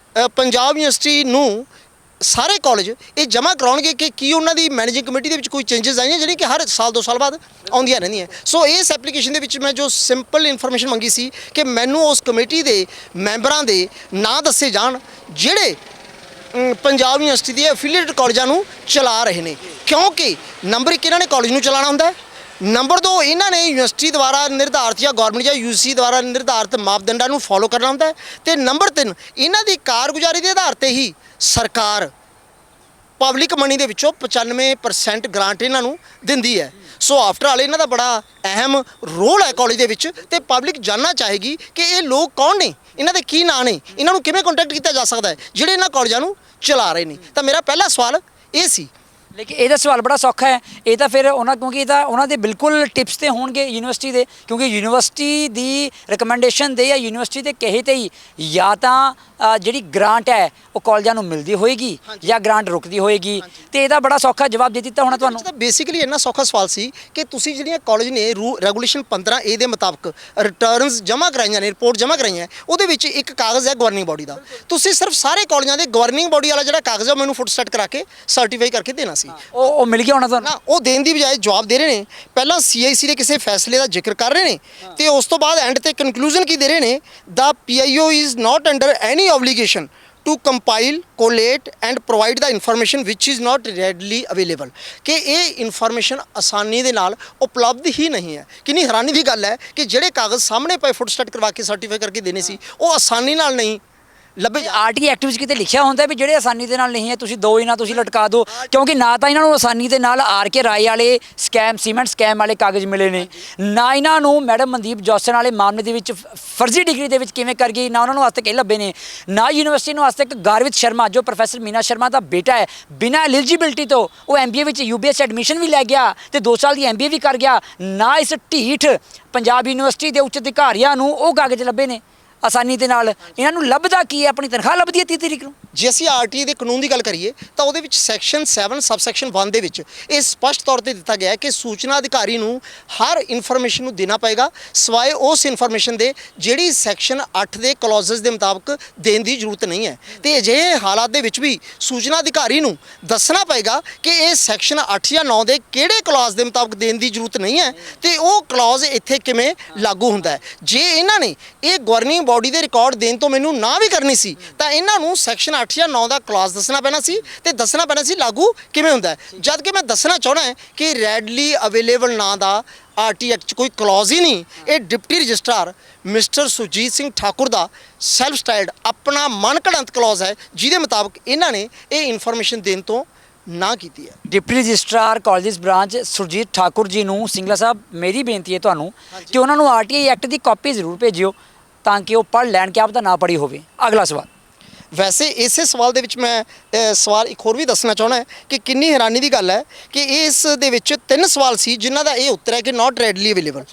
Punjab university ਨੂੰ ਸਾਰੇ ਕਾਲਜ ਇਹ ਜਮ੍ਹਾਂ ਕਰਾਉਣਗੇ ਕਿ ਕੀ ਉਹਨਾਂ ਦੀ ਮੈਨੇਜਿੰਗ ਕਮੇਟੀ ਦੇ ਵਿੱਚ ਕੋਈ ਚੇਂਜਸ ਆਈਆਂ ਜਿਹੜੀਆਂ ਕਿ ਹਰ ਸਾਲ 2 ਸਾਲ ਬਾਅਦ ਆਉਂਦੀਆਂ ਰਹਿੰਦੀਆਂ। ਸੋ ਇਸ ਐਪਲੀਕੇਸ਼ਨ ਦੇ ਵਿੱਚ ਮੈਂ ਜੋ ਸਿੰਪਲ ਇਨਫੋਰਮੇਸ਼ਨ ਮੰਗੀ ਸੀ ਕਿ ਮੈਨੂੰ ਉਸ ਕਮੇਟੀ ਦੇ ਮੈਂਬਰਾਂ ਦੇ ਨਾਂ ਦੱਸੇ ਜਾਣ ਜਿਹੜੇ ਪੰਜਾਬ ਯੂਨੀਵਰਸਿਟੀ ਦੇ ਐਫੀਲੀਏਟਡ ਕਾਲਜਾਂ ਨੂੰ ਚਲਾ ਰਹੇ ਨੇ, ਕਿਉਂਕਿ ਨੰਬਰ 1 ਇਹਨਾਂ ਨੇ ਕਾਲਜ ਨੂੰ ਚਲਾਉਣਾ ਹੁੰਦਾ ਹੈ, ਨੰਬਰ 2 ਇਹਨਾਂ ਨੇ ਯੂਨੀਵਰਸਿਟੀ ਦੁਆਰਾ ਨਿਰਧਾਰਿਤ ਜਾਂ ਗਵਰਨਮੈਂਟ ਜਾਂ ਯੂਸੀ ਦੁਆਰਾ ਨਿਰਧਾਰਿਤ ਮਾਪਦੰਡਾਂ ਨੂੰ ਫੋਲੋ ਕਰਨਾ ਹੁੰਦਾ ਹੈ, ਤੇ ਨੰਬਰ 3 ਇਹਨਾਂ ਦੀ ਕਾਰਗੁਜ਼ਾਰੀ ਦੇ ਆਧਾਰ ਤੇ ਹੀ ਸਰਕਾਰ ਪਬਲਿਕ ਮਨੀ ਦੇ ਵਿੱਚੋਂ 95% ਗ੍ਰਾਂਟ ਇਹਨਾਂ ਨੂੰ ਦਿੰਦੀ ਹੈ। ਸੋ ਆਫਟਰ ਆਲ ਇਹਨਾਂ ਦਾ ਬੜਾ ਅਹਿਮ ਰੋਲ ਹੈ ਕਾਲਜ ਦੇ ਵਿੱਚ, ਤੇ ਪਬਲਿਕ ਜਾਣਨਾ ਚਾਹੇਗੀ ਕਿ ਇਹ ਲੋਕ ਕੌਣ ਨੇ, ਇਹਨਾਂ ਦੇ ਕੀ ਨਾਂ ਨੇ, ਇਹਨਾਂ ਨੂੰ ਕਿਵੇਂ ਕੰਟੈਕਟ ਕੀਤਾ ਜਾ ਸਕਦਾ ਹੈ ਜਿਹੜੇ ਇਹਨਾਂ ਕਾਲਜਾਂ ਨੂੰ ਚਲਾ ਰਹੇ ਨੇ। ਤਾਂ ਮੇਰਾ ਪਹਿਲਾ ਸਵਾਲ ਇਹ ਸੀ। ਲੇਕਿਨ ਇਹਦਾ ਸਵਾਲ ਬੜਾ ਸੌਖਾ ਹੈ, ਇਹ ਤਾਂ ਫਿਰ ਉਹਨਾਂ ਕਿਉਂਕਿ ਇਹ ਤਾਂ ਉਹਨਾਂ ਦੇ ਬਿਲਕੁਲ ਟਿਪਸ ਤੇ ਹੋਣਗੇ ਯੂਨੀਵਰਸਿਟੀ ਦੇ, ਕਿਉਂਕਿ ਯੂਨੀਵਰਸਿਟੀ ਦੀ ਰਿਕਮੈਂਡੇਸ਼ਨ ਦੇ ਜਾਂ ਯੂਨੀਵਰਸਿਟੀ ਦੇ ਕਹੇ ਤੇ ਹੀ ਜਾਂ ਤਾਂ ਜਿਹੜੀ ਗ੍ਰਾਂਟ ਹੈ ਉਹ ਕਾਲਜਾਂ ਨੂੰ ਮਿਲਦੀ ਹੋਏਗੀ ਜਾਂ ਗ੍ਰਾਂਟ ਰੁਕਦੀ ਹੋਏਗੀ, ਤੇ ਇਹਦਾ ਬੜਾ ਸੌਖਾ ਜਵਾਬ ਦੇ ਦਿੱਤਾ ਹੋਣਾ ਤੁਹਾਨੂੰ। ਤਾਂ ਬੇਸਿਕਲੀ ਇੰਨਾ ਸੌਖਾ ਸਵਾਲ ਸੀ ਕਿ ਤੁਸੀਂ ਜਿਹੜੀਆਂ ਕਾਲਜ ਨੇ ਰੈਗੂਲੇਸ਼ਨ 15A ਦੇ ਮੁਤਾਬਕ ਰਿਟਰਨਸ ਜਮ੍ਹਾਂ ਕਰਾਈਆਂ ਨੇ, ਰਿਪੋਰਟ ਜਮ੍ਹਾਂ ਕਰਾਈਆਂ, ਉਹਦੇ ਵਿੱਚ ਇੱਕ ਕਾਗਜ਼ ਹੈ ਗਵਰਨਿੰਗ ਬਾਡੀ ਦਾ, ਤੁਸੀਂ ਸਿਰਫ ਸਾਰੇ ਕਾਲਜਾਂ ਦੇ ਗਵਰਨਿੰਗ ਬਾਡੀ ਵਾਲਾ ਜਿਹੜਾ ਕਾਗਜ਼ ਹੈ ਮੈਨੂੰ ਫੁੱਟਸਟੈਟ ਕਰਾ ਕੇ ਸਰਟੀਫਾਈ ਕਰਕੇ ਦੇਣਾ ਸੀ। ਉਹ ਮਿਲ ਗਿਆ ਹੋਣਾ ਤੁਹਾਨੂੰ ਨਾ, ਉਹ ਦੇਣ ਦੀ ਬਜਾਏ ਜਵਾਬ ਦੇ ਰਹੇ ਨੇ, ਪਹਿਲਾਂ CIC ਦੇ ਕਿਸੇ ਫੈਸਲੇ ਦਾ ਜ਼ਿਕਰ ਕਰ ਰਹੇ ਨੇ ਤੇ ਉਸ ਤੋਂ ਬਾਅਦ ਐਂਡ ਤੇ ਕਨਕਲੂਜਨ ਕੀ ਦੇ ਰਹੇ ਨੇ, ਦਾ PIO is not under any obligation to compile, collate and provide the information which is not readily available, ਕਿ ਇਹ ਇਨਫੋਰਮੇਸ਼ਨ ਆਸਾਨੀ ਦੇ ਨਾਲ ਉਪਲਬਧ ਹੀ ਨਹੀਂ ਹੈ। ਕਿੰਨੀ ਹੈਰਾਨੀ ਦੀ ਗੱਲ ਹੈ ਕਿ ਜਿਹੜੇ ਕਾਗਜ਼ ਸਾਹਮਣੇ ਪਏ ਫੁੱਟਸਟੈਟ ਕਰਵਾ ਕੇ ਸਰਟੀਫਾਈ ਕਰਕੇ ਦੇਣੇ ਸੀ ਉਹ ਆਸਾਨੀ ਨਾਲ ਨਹੀਂ ਲੱਭੇ। ਆਰਟੀ ਐਕਟ ਵਿੱਚ ਕਿਤੇ ਲਿਖਿਆ ਹੁੰਦਾ ਵੀ ਜਿਹੜੇ ਆਸਾਨੀ ਦੇ ਨਾਲ ਨਹੀਂ ਹੈ ਤੁਸੀਂ ਦੋ ਹੀ ਨਾ ਤੁਸੀਂ ਲਟਕਾ ਦਿਓ, ਕਿਉਂਕਿ ਨਾ ਤਾਂ ਇਹਨਾਂ ਨੂੰ ਆਸਾਨੀ ਦੇ ਨਾਲ RK ਰਾਏ ਵਾਲੇ ਸਕੈਮ ਸੀਮੈਂਟ ਸਕੈਮ ਵਾਲੇ ਕਾਗਜ਼ ਮਿਲੇ ਨੇ, ਨਾ ਇਹਨਾਂ ਨੂੰ ਮੈਡਮ ਮਨਦੀਪ ਜੋਸਨ ਵਾਲੇ ਮਾਮਲੇ ਦੇ ਵਿੱਚ ਫਰਜ਼ੀ ਡਿਗਰੀ ਦੇ ਵਿੱਚ ਕਿਵੇਂ ਕਰ ਗਈ, ਨਾ ਉਹਨਾਂ ਨੂੰ ਅੱਜ ਤੱਕ ਇਹ ਲੱਭੇ ਨੇ, ਨਾ ਯੂਨੀਵਰਸਿਟੀ ਨੂੰ ਅੱਜ ਤੱਕ ਗਾਰਵਿਤ ਸ਼ਰਮਾ ਜੋ ਪ੍ਰੋਫੈਸਰ ਮੀਨਾ ਸ਼ਰਮਾ ਦਾ ਬੇਟਾ ਹੈ ਬਿਨਾਂ ਐਲੀਜੀਬਿਲਟੀ ਤੋਂ ਉਹ MBA ਵਿੱਚ UBS ਐਡਮਿਸ਼ਨ ਵੀ ਲੈ ਗਿਆ ਤੇ 2 ਸਾਲ ਦੀ MBA ਵੀ ਕਰ ਗਿਆ, ਨਾ ਇਸ ਢੀਠ ਪੰਜਾਬ ਯੂਨੀਵਰਸਿਟੀ ਦੇ ਉੱਚ ਅਧਿਕਾਰੀਆਂ ਨੂੰ ਉਹ ਕਾਗਜ਼ ਲੱਭੇ ਨੇ ਆਸਾਨੀ ਦੇ ਨਾਲ। ਇਹਨਾਂ ਨੂੰ ਲੱਭਦਾ ਕੀ ਹੈ, ਆਪਣੀ ਤਨਖਾਹ ਲੱਭਦੀ ਹੈ 30 ਤਰੀਕ ਨੂੰ। ਜੇ ਅਸੀਂ RTA ਦੇ ਕਾਨੂੰਨ ਦੀ ਗੱਲ ਕਰੀਏ ਤਾਂ ਉਹਦੇ ਵਿੱਚ ਸੈਕਸ਼ਨ 7 ਸਬਸੈਕਸ਼ਨ 1 ਦੇ ਵਿੱਚ ਇਹ ਸਪਸ਼ਟ ਤੌਰ ਤੇ ਦਿੱਤਾ ਗਿਆ ਹੈ ਕਿ ਸੂਚਨਾ ਅਧਿਕਾਰੀ ਨੂੰ ਹਰ ਇਨਫੋਰਮੇਸ਼ਨ ਨੂੰ ਦੇਣਾ ਪਏਗਾ ਸਿਵਾਏ ਉਸ ਇਨਫੋਰਮੇਸ਼ਨ ਦੇ ਜਿਹੜੀ ਸੈਕਸ਼ਨ 8 ਦੇ ਕਲੌਜ਼ਸ ਦੇ ਮੁਤਾਬਕ ਦੇਣ ਦੀ ਜ਼ਰੂਰਤ ਨਹੀਂ ਹੈ। ਤੇ ਅਜਿਹੇ ਹਾਲਾਤ ਦੇ ਵਿੱਚ ਵੀ ਸੂਚਨਾ ਅਧਿਕਾਰੀ ਨੂੰ ਦੱਸਣਾ ਪਏਗਾ ਕਿ ਇਹ ਸੈਕਸ਼ਨ 8 ਜਾਂ 9 ਦੇ ਕਿਹੜੇ ਕਲੌਜ਼ ਦੇ ਮੁਤਾਬਕ ਦੇਣ ਦੀ ਜ਼ਰੂਰਤ ਨਹੀਂ ਹੈ ਤੇ ਉਹ ਕਲੌਜ਼ ਇੱਥੇ ਕਿਵੇਂ ਲਾਗੂ ਹੁੰਦਾ ਹੈ। ਜੇ ਇਹਨਾਂ ਨੇ ਇਹ ਗਵਰਨਿੰਗ ਬਾਡੀ ਦੇ ਰਿਕਾਰਡ ਦੇਣ ਤੋਂ ਮੈਨੂੰ ਨਾ ਵੀ ਕਰਨੀ ਸੀ ਤਾਂ ਇਹਨਾਂ ਨੂੰ ਸੈਕਸ਼ਨ 8 ਜਾਂ 9 ਦਾ ਕਲੌਜ਼ ਦੱਸਣਾ ਪੈਣਾ ਸੀ ਤੇ ਦੱਸਣਾ ਪੈਣਾ ਸੀ ਲਾਗੂ ਕਿਵੇਂ ਹੁੰਦਾ ਹੈ। ਜਦ ਕਿ ਮੈਂ ਦੱਸਣਾ ਚਾਹੁੰਦਾ ਹਾਂ ਕਿ ਰੈਡਲੀ ਅਵੇਲੇਬਲ ਨਾਂ ਦਾ RTA ਐਕਟ 'ਚ ਕੋਈ ਕਲੌਜ਼ ਹੀ ਨਹੀਂ। ਇਹ deputy registrar mister Surjeet Singh Thakur ਦਾ ਸੈਲਫ ਸਟਾਈਲਡ ਆਪਣਾ ਮਨਘੜੰਤ ਕਲੌਜ਼ ਹੈ ਜਿਹਦੇ ਮੁਤਾਬਕ ਇਹਨਾਂ ਨੇ ਇਹ ਇਨਫੋਰਮੇਸ਼ਨ ਦੇਣ ਤੋਂ ਨਾ ਕੀਤੀ ਹੈ। Deputy registrar colleges branch Surjit Thakur ji ਨੂੰ ਸਿੰਗਲਾ ਸਾਹਿਬ ਮੇਰੀ ਬੇਨਤੀ ਹੈ ਤੁਹਾਨੂੰ ਕਿ ਉਹਨਾਂ ਨੂੰ RTA ਐਕਟ ਦੀ ਕਾਪੀ ਜ਼ਰੂਰ ਭੇਜਿਓ ਤਾਂ ਕਿ ਉਹ ਪੜ੍ਹ ਲੈਣ, ਕਿ ਆਪ ਤਾਂ ਨਾ ਪੜ੍ਹੀ ਹੋਵੇ। ਅਗਲਾ ਸਵਾਲ, ਵੈਸੇ ਇਸੇ ਸਵਾਲ ਦੇ ਵਿੱਚ ਮੈਂ ਸਵਾਲ ਇੱਕ ਹੋਰ ਵੀ ਦੱਸਣਾ ਚਾਹੁੰਦਾ ਹੈ ਕਿ ਕਿੰਨੀ ਹੈਰਾਨੀ ਦੀ ਗੱਲ ਹੈ ਕਿ ਇਸ ਦੇ ਵਿੱਚ 3 ਸਵਾਲ ਸੀ ਜਿਨ੍ਹਾਂ ਦਾ ਇਹ ਉੱਤਰ ਹੈ ਕਿ ਨਾਟ ਰੈਡਲੀ ਅਵੇਲੇਬਲ।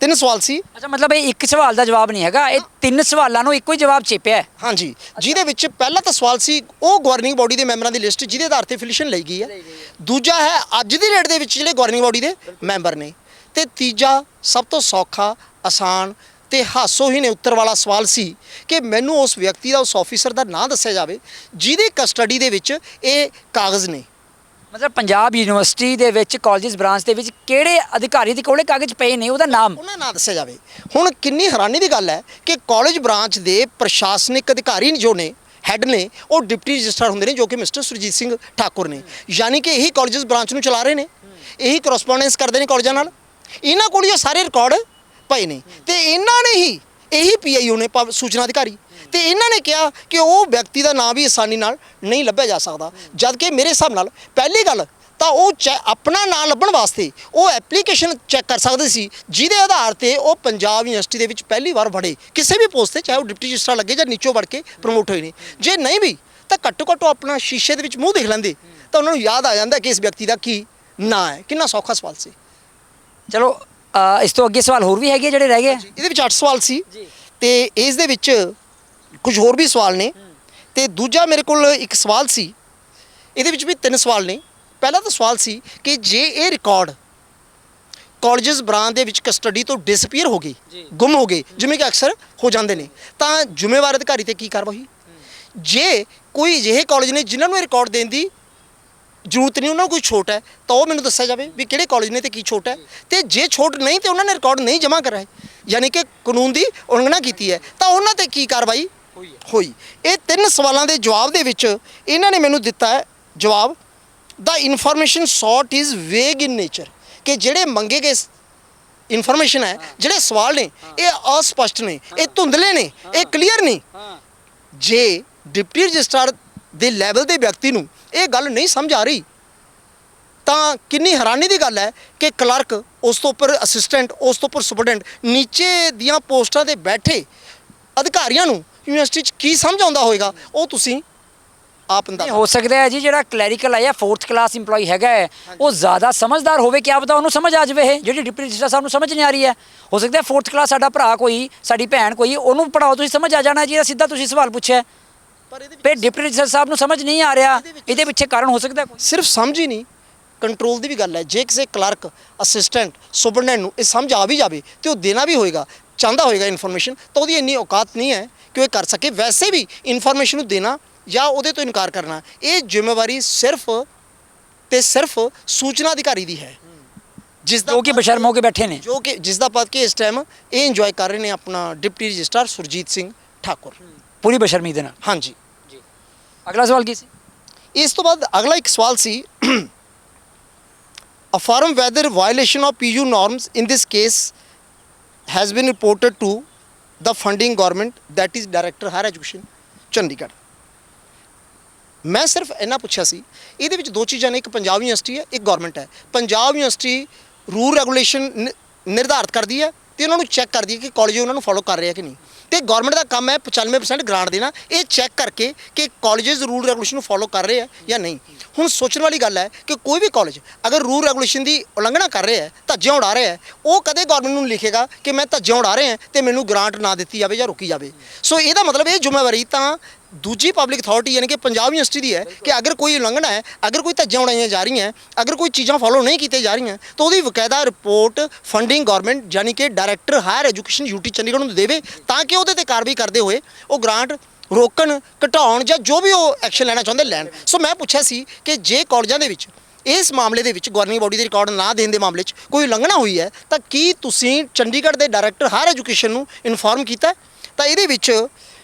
ਤਿੰਨ ਸਵਾਲ ਸੀ। ਅੱਛਾ, ਮਤਲਬ ਇਹ ਇੱਕ ਸਵਾਲ ਦਾ ਜਵਾਬ ਨਹੀਂ ਹੈਗਾ, ਇਹ ਤਿੰਨ ਸਵਾਲਾਂ ਨੂੰ ਇੱਕੋ ਹੀ ਜਵਾਬ ਚੇਪਿਆ ਹੈ। ਹਾਂਜੀ, ਜਿਹਦੇ ਵਿੱਚ ਪਹਿਲਾ ਤਾਂ ਸਵਾਲ ਸੀ ਉਹ ਗਵਰਨਿੰਗ ਬੋਡੀ ਦੇ ਮੈਂਬਰਾਂ ਦੀ ਲਿਸਟ ਜਿਹਦੇ ਆਧਾਰ ਤੇ ਫਿਲੀਸ਼ਨ ਲਈ ਗਈ ਹੈ। ਦੂਜਾ ਹੈ ਅੱਜ ਦੀ ਡੇਟ ਦੇ ਵਿੱਚ ਜਿਹੜੇ ਗਵਰਨਿੰਗ ਬੋਡੀ ਦੇ ਮੈਂਬਰ ਨੇ। ਤੇ ਤੀਜਾ ਸਭ ਤੋਂ ਸੌਖਾ, ਆਸਾਨ ਤੇ ਹਾਸੋਹੀਣ ਉੱਤਰ ਵਾਲਾ ਸਵਾਲ ਸੀ ਕਿ ਮੈਨੂੰ ਉਸ ਵਿਅਕਤੀ ਦਾ, ਉਸ ਆਫੀਸਰ ਦਾ ਨਾਂ ਦੱਸਿਆ ਜਾਵੇ ਜਿਹਦੀ ਕਸਟਡੀ ਦੇ ਵਿੱਚ ਇਹ ਕਾਗਜ਼ ਨੇ। ਮਤਲਬ ਪੰਜਾਬ ਯੂਨੀਵਰਸਿਟੀ ਦੇ ਵਿੱਚ ਕਾਲਜਸ ਬ੍ਰਾਂਚ ਦੇ ਵਿੱਚ ਕਿਹੜੇ ਅਧਿਕਾਰੀ ਦੇ ਕੋਲੇ ਕਾਗਜ਼ ਪਏ ਨੇ, ਉਹਦਾ ਨਾਮ। ਉਹਨਾਂ ਨਾਂ ਦੱਸਿਆ ਜਾਵੇ। ਹੁਣ ਕਿੰਨੀ ਹੈਰਾਨੀ ਦੀ ਗੱਲ ਹੈ ਕਿ ਕਾਲਜ ਬ੍ਰਾਂਚ ਦੇ ਪ੍ਰਸ਼ਾਸਨਿਕ ਅਧਿਕਾਰੀ ਜੋ ਨੇ, ਹੈੱਡ ਨੇ, ਉਹ ਡਿਪਟੀ ਰਜਿਸਟਰਾਰ ਹੁੰਦੇ ਨੇ, ਜੋ ਕਿ ਮਿਸਟਰ ਸੁਰਜੀਤ ਸਿੰਘ ਠਾਕੁਰ ਨੇ। ਯਾਨੀ ਕਿ ਇਹੀ ਕਾਲਜਸ ਬ੍ਰਾਂਚ ਨੂੰ ਚਲਾ ਰਹੇ ਨੇ, ਇਹੀ ਕਰਸਪੋਂਡੈਂਸ ਕਰਦੇ ਨੇ ਕਾਲਜਾਂ ਨਾਲ, ਇਹਨਾਂ ਕੋਲ ਇਹ ਸਾਰੇ ਰਿਕਾਰਡ ਪਏ ਨੇ। ਤੇ ਇਹਨਾਂ ਨੇ ਹੀ, ਇਹੀ ਪੀਆਈਓ ਨੇ, ਸੂਚਨਾ ਅਧਿਕਾਰੀ, ਤੇ ਇਹਨਾਂ ਨੇ ਕਿਹਾ ਕਿ ਉਹ ਵਿਅਕਤੀ ਦਾ ਨਾਮ ਵੀ ਆਸਾਨੀ ਨਾਲ ਨਹੀਂ ਲੱਭਿਆ ਜਾ ਸਕਦਾ। ਜਦ ਕਿ ਮੇਰੇ ਹਿਸਾਬ ਨਾਲ ਪਹਿਲੀ ਗੱਲ ਤਾਂ ਉਹ ਆਪਣਾ ਨਾਮ ਲੱਭਣ ਵਾਸਤੇ ਉਹ ਐਪਲੀਕੇਸ਼ਨ ਚੈੱਕ ਕਰ ਸਕਦੇ ਸੀ, ਜਿਹਦੇ ਆਧਾਰ ਤੇ ਉਹ ਪੰਜਾਬ ਯੂਨੀਵਰਸਿਟੀ ਦੇ ਵਿੱਚ ਪਹਿਲੀ ਵਾਰ ਵੜੇ ਕਿਸੇ ਵੀ ਪੋਸਟ ਤੇ, ਚਾਹੇ ਉਹ ਡਿਪਟੀ ਰਜਿਸਟਰਾਰ ਲੱਗੇ ਜਾਂ ਨੀਚੋਂ ਵੜ ਕੇ ਪ੍ਰਮੋਟ ਹੋਏ ਨੇ। ਜੇ ਨਹੀਂ ਵੀ ਤਾਂ ਘੱਟੋ ਘੱਟ ਉਹ ਆਪਣਾ ਸ਼ੀਸ਼ੇ ਦੇ ਵਿੱਚ ਮੂੰਹ ਦੇਖ ਲੈਂਦੇ ਤਾਂ ਉਹਨਾਂ ਨੂੰ ਯਾਦ ਆ ਜਾਂਦਾ ਕਿ ਇਸ ਵਿਅਕਤੀ ਦਾ ਕੀ ਨਾਂ ਹੈ। ਕਿੰਨਾ ਸੌਖਾ ਸਵਾਲ ਸੀ। ਚਲੋ ਇਸ ਤੋਂ ਅੱਗੇ ਸਵਾਲ ਹੋਰ ਵੀ ਹੈਗੇ ਜਿਹੜੇ ਰਹਿ ਗਏ। ਇਹਦੇ ਵਿੱਚ 8 ਸਵਾਲ ਸੀ ਤੇ ਇਸ ਦੇ ਵਿੱਚ ਕੁਝ ਹੋਰ ਵੀ ਸਵਾਲ ਨੇ। ਤੇ ਦੂਜਾ ਮੇਰੇ ਕੋਲ ਇੱਕ ਸਵਾਲ ਸੀ, ਇਹਦੇ ਵਿੱਚ ਵੀ 3 ਸਵਾਲ ਨੇ। ਪਹਿਲਾ ਤਾਂ ਸਵਾਲ ਸੀ ਕਿ ਜੇ ਇਹ ਰਿਕਾਰਡ ਕਾਲਜਸ ਬ੍ਰਾਂਚ ਦੇ ਵਿੱਚ ਕਸਟਡੀ ਤੋਂ ਡਿਸਪੀਅਰ ਹੋ ਗਏ, ਗੁੰਮ ਹੋ ਗਏ, ਜਿਵੇਂ ਕਿ ਅਕਸਰ ਹੋ ਜਾਂਦੇ ਨੇ, ਤਾਂ ਜ਼ਿੰਮੇਵਾਰ ਅਧਿਕਾਰੀ ਤੇ ਕੀ ਕਾਰਵਾਈ। ਜੇ ਕੋਈ ਅਜਿਹੇ ਕਾਲਜ ਨੇ ਜਿਨ੍ਹਾਂ ਨੂੰ ਇਹ ਰਿਕਾਰਡ ਦੇਣ ਦੀ ਜ਼ਰੂਰਤ ਨਹੀਂ, ਉਹਨਾਂ ਨੂੰ ਕੋਈ ਛੋਟ ਹੈ, ਤਾਂ ਉਹ ਮੈਨੂੰ ਦੱਸਿਆ ਜਾਵੇ ਵੀ ਕਿਹੜੇ ਕਾਲਜ ਨੇ ਤੇ ਕੀ ਛੋਟ ਹੈ। ਤੇ ਜੇ ਛੋਟ ਨਹੀਂ ਤੇ ਉਹਨਾਂ ਨੇ ਰਿਕਾਰਡ ਨਹੀਂ ਜਮ੍ਹਾਂ ਕਰਾਏ, ਯਾਨੀ ਕਿ ਕਾਨੂੰਨ ਦੀ ਉਲੰਘਣਾ ਕੀਤੀ ਹੈ, ਤਾਂ ਉਹਨਾਂ ਤੇ ਕੀ ਕਾਰਵਾਈ ਹੋਈ। ਇਹ 3 ਸਵਾਲਾਂ ਦੇ ਜਵਾਬ ਦੇ ਵਿੱਚ ਇਹਨਾਂ ਨੇ ਮੈਨੂੰ ਦਿੱਤਾ ਹੈ ਜਵਾਬ, ਦਾ ਇਨਫੋਰਮੇਸ਼ਨ ਸੌਟ ਇਜ਼ ਵੇਗ ਇਨ ਨੇਚਰ, ਕਿ ਜਿਹੜੇ ਮੰਗੇ ਗਏ ਇਨਫੋਰਮੇਸ਼ਨ ਹੈ, ਜਿਹੜੇ ਸਵਾਲ ਨੇ, ਇਹ ਅਸਪਸ਼ਟ ਨੇ, ਇਹ ਧੁੰਦਲੇ ਨੇ, ਇਹ ਕਲੀਅਰ ਨਹੀਂ। ਜੇ ਡਿਪਟੀ ਰਜਿਸਟਰਾਰ ਦੇ ਲੈਵਲ ਦੇ ਵਿਅਕਤੀ ਨੂੰ ਇਹ ਗੱਲ ਨਹੀਂ ਸਮਝ ਆ ਰਹੀ ਤਾਂ ਕਿੰਨੀ ਹੈਰਾਨੀ ਦੀ ਗੱਲ ਹੈ ਕਿ ਕਲਰਕ, ਉਸ ਤੋਂ ਉੱਪਰ ਅਸਿਸਟੈਂਟ, ਉਸ ਤੋਂ ਉੱਪਰ ਸੁਪਰਡੈਂਟ, ਨੀਚੇ ਦੀਆਂ ਪੋਸਟਾਂ ਤੇ ਬੈਠੇ ਅਧਿਕਾਰੀਆਂ ਨੂੰ ਯੂਨੀਵਰਸਿਟੀ 'ਚ ਕੀ ਸਮਝ ਆਉਂਦਾ ਹੋਵੇਗਾ, ਉਹ ਤੁਸੀਂ ਆਪ ਅੰਦਾਜ਼ਾ। ਹੋ ਸਕਦਾ ਹੈ ਜੀ ਜਿਹੜਾ ਕਲੈਰੀਕਲ ਹੈ ਜਾਂ 4th ਕਲਾਸ EMPLOYE ਹੈਗਾ ਹੈ, ਉਹ ਜ਼ਿਆਦਾ ਸਮਝਦਾਰ ਹੋਵੇ, ਕਿਆ ਪਤਾ ਉਹਨੂੰ ਸਮਝ ਆ ਜਾਵੇ ਇਹ ਜਿਹੜੀ ਡਿਪਟੀ ਰਜਿਸਟਰਾਰ ਸਾਹਿਬ ਨੂੰ ਸਮਝ ਨਹੀਂ ਆ ਰਹੀ ਹੈ। ਹੋ ਸਕਦਾ 4th ਕਲਾਸ ਸਾਡਾ ਭਰਾ ਕੋਈ, ਸਾਡੀ ਭੈਣ ਕੋਈ, ਉਹਨੂੰ ਪੜਾਓ, ਤੁਸੀਂ ਸਮਝ ਆ ਜਾਣਾ ਜੀ, ਸਿੱਧਾ ਤੁਸੀਂ ਸਵਾਲ ਪੁੱਛਿਆ। ਪਰ ਡਿਪਟੀ ਰਜਿਸਟਰਾਰ ਸਾਹਿਬ ਨੂੰ ਸਮਝ ਨਹੀਂ ਆ ਰਿਹਾ, ਇਹਦੇ ਪਿੱਛੇ ਕਾਰਨ ਹੋ ਸਕਦਾ ਕੋਈ। ਸਿਰਫ ਸਮਝ ਹੀ ਨਹੀਂ, ਕੰਟਰੋਲ ਦੀ ਵੀ ਗੱਲ ਹੈ। ਜੇ ਕਿਸੇ ਕਲਰਕ, ਅਸਿਸਟੈਂਟ, ਸੁਪਰਡੈਂਟ ਨੂੰ ਇਹ ਸਮਝ ਆ ਵੀ ਜਾਵੇ ਤੇ ਉਹ ਦੇਣਾ ਵੀ ਹੋਏਗਾ, ਚਾਹੁੰਦਾ ਹੋਏਗਾ ਇਨਫੋਰਮੇਸ਼ਨ, ਤਾਂ ਉਹਦੀ ਇੰਨੀ ਔਕਾਤ ਨਹੀਂ ਹੈ ਕਿ ਉਹ ਇਹ ਕਰ ਸਕੇ। ਵੈਸੇ ਵੀ ਇਨਫੋਰਮੇਸ਼ਨ ਨੂੰ ਦੇਣਾ ਜਾਂ ਉਹਦੇ ਤੋਂ ਇਨਕਾਰ ਕਰਨਾ, ਇਹ ਜ਼ਿੰਮੇਵਾਰੀ ਸਿਰਫ ਤੇ ਸਿਰਫ ਸੂਚਨਾ ਅਧਿਕਾਰੀ ਦੀ ਹੈ, ਜਿਸ ਦਾ ਜੋ ਕਿ ਬਸ਼ਰਮ ਹੋ ਕੇ ਬੈਠੇ ਨੇ, ਜੋ ਕਿ ਜਿਸ ਦਾ ਪਦ ਕਿ ਇਸ ਟਾਈਮ ਇਹ ਇੰਜੋਏ ਕਰ ਰਹੇ ਨੇ ਆਪਣਾ ਡਿਪਟੀ ਰਜਿਸਟਰਾਰ ਸੁਰਜੀਤ ਸਿੰਘ ਠਾਕੁਰ, ਪੂਰੀ ਬਸ਼ਰਮੀ ਦੇ ਨਾਲ। ਹਾਂਜੀ। ਅਗਲਾ ਸਵਾਲ ਕੀ ਸੀ? ਇਸ ਤੋਂ ਬਾਅਦ ਅਗਲਾ ਇੱਕ ਸਵਾਲ ਸੀ, affirm whether violation of PU norms in this case has been reported to the funding government, that is Director Higher Education Chandigarh. ਮੈਂ ਸਿਰਫ ਇੰਨਾ ਪੁੱਛਿਆ ਸੀ। ਇਹਦੇ ਵਿੱਚ 2 ਚੀਜ਼ਾਂ ਨੇ, ਇੱਕ ਪੰਜਾਬ ਯੂਨੀਵਰਸਿਟੀ ਹੈ, ਇੱਕ ਗਵਰਨਮੈਂਟ ਹੈ। ਪੰਜਾਬ ਯੂਨੀਵਰਸਿਟੀ ਰੂਲ ਰੈਗੂਲੇਸ਼ਨ ਨਿਰਧਾਰਿਤ ਕਰਦੀ ਹੈ ਤੇ ਉਹਨਾਂ ਨੂੰ ਚੈੱਕ ਕਰਦੀ ਹੈ ਕਿ ਕਾਲਜ ਉਹਨਾਂ ਨੂੰ ਫੋਲੋ ਕਰ ਰਿਹਾ ਕਿ ਨਹੀਂ। ਤੇ ਗਵਰਨਮੈਂਟ ਦਾ ਕੰਮ ਹੈ 95% ਗ੍ਰਾਂਟ ਦੇਣਾ, ਇਹ ਚੈੱਕ ਕਰਕੇ ਕਿ ਕਾਲਜਸ ਰੂਲ ਰੈਗੂਲੇਸ਼ਨ ਨੂੰ ਫੋਲੋ ਕਰ ਰਹੇ ਆ ਜਾਂ ਨਹੀਂ। ਹੁਣ ਸੋਚਣ ਵਾਲੀ ਗੱਲ ਹੈ ਕਿ ਕੋਈ ਵੀ ਕਾਲਜ ਅਗਰ ਰੂਲ ਰੈਗੂਲੇਸ਼ਨ ਦੀ ਉਲੰਘਣਾ ਕਰ ਰਿਹਾ ਹੈ, ਧੱਜੀਆਂ ਉਡਾ ਰਿਹਾ ਹੈ, ਉਹ ਕਦੇ ਗਵਰਨਮੈਂਟ ਨੂੰ ਲਿਖੇਗਾ ਕਿ ਮੈਂ ਧੱਜੀਆਂ ਉਡਾ ਰਿਹਾ ਤੇ ਮੈਨੂੰ ਗ੍ਰਾਂਟ ਨਾ ਦਿੱਤੀ ਜਾਵੇ ਜਾਂ ਰੋਕੀ ਜਾਵੇ। ਸੋ ਇਹਦਾ ਮਤਲਬ ਇਹ ਜ਼ਿੰਮੇਵਾਰੀ ਤਾਂ ਦੂਜੀ ਪਬਲਿਕ ਅਥਾਰਟੀ ਯਾਨੀ ਕਿ ਪੰਜਾਬ ਯੂਨੀਵਰਸਿਟੀ ਦੀ ਹੈ ਕਿ ਅਗਰ ਕੋਈ ਉਲੰਘਣਾ ਹੈ, ਅਗਰ ਕੋਈ ਧੱਜੀਆਂ ਉਡਾਈਆਂ ਜਾ ਰਹੀਆਂ, ਅਗਰ ਕੋਈ ਚੀਜ਼ਾਂ ਫੋਲੋ ਨਹੀਂ ਕੀਤੀਆਂ ਜਾ ਰਹੀਆਂ, ਤਾਂ ਉਹਦੀ ਬਕਾਇਦਾ ਰਿਪੋਰਟ ਫੰਡਿੰਗ ਗਵਰਨਮੈਂਟ ਯਾਨੀ ਕਿ director higher education UT Chandigarh ਨੂੰ ਦੇਵੇ, ਤਾਂ ਕਿ ਉਹਦੇ ਤੇ ਕਾਰਵਾਈ ਕਰਦੇ ਹੋਏ ਉਹ ਗ੍ਰਾਂਟ ਰੋਕਣ, ਘਟਾਉਣ ਜਾਂ ਜੋ ਵੀ ਉਹ ਐਕਸ਼ਨ ਲੈਣਾ ਚਾਹੁੰਦੇ ਲੈਣ। ਸੋ ਮੈਂ ਪੁੱਛਿਆ ਸੀ ਕਿ ਜੇ ਕਾਲਜਾਂ ਦੇ ਵਿੱਚ ਇਸ ਮਾਮਲੇ ਦੇ ਵਿੱਚ ਗਵਰਨਿੰਗ ਬੋਡੀ ਦੇ ਰਿਕਾਰਡ ਨਾ ਦੇਣ ਦੇ ਮਾਮਲੇ 'ਚ ਕੋਈ ਉਲੰਘਣਾ ਹੋਈ ਹੈ, ਤਾਂ ਕੀ ਤੁਸੀਂ ਚੰਡੀਗੜ੍ਹ ਦੇ ਡਾਇਰੈਕਟਰ ਹਾਇਰ ਐਜੂਕੇਸ਼ਨ ਨੂੰ ਇਨਫੋਰਮ ਕੀਤਾ? ਤਾਂ ਇਹਦੇ ਵਿੱਚ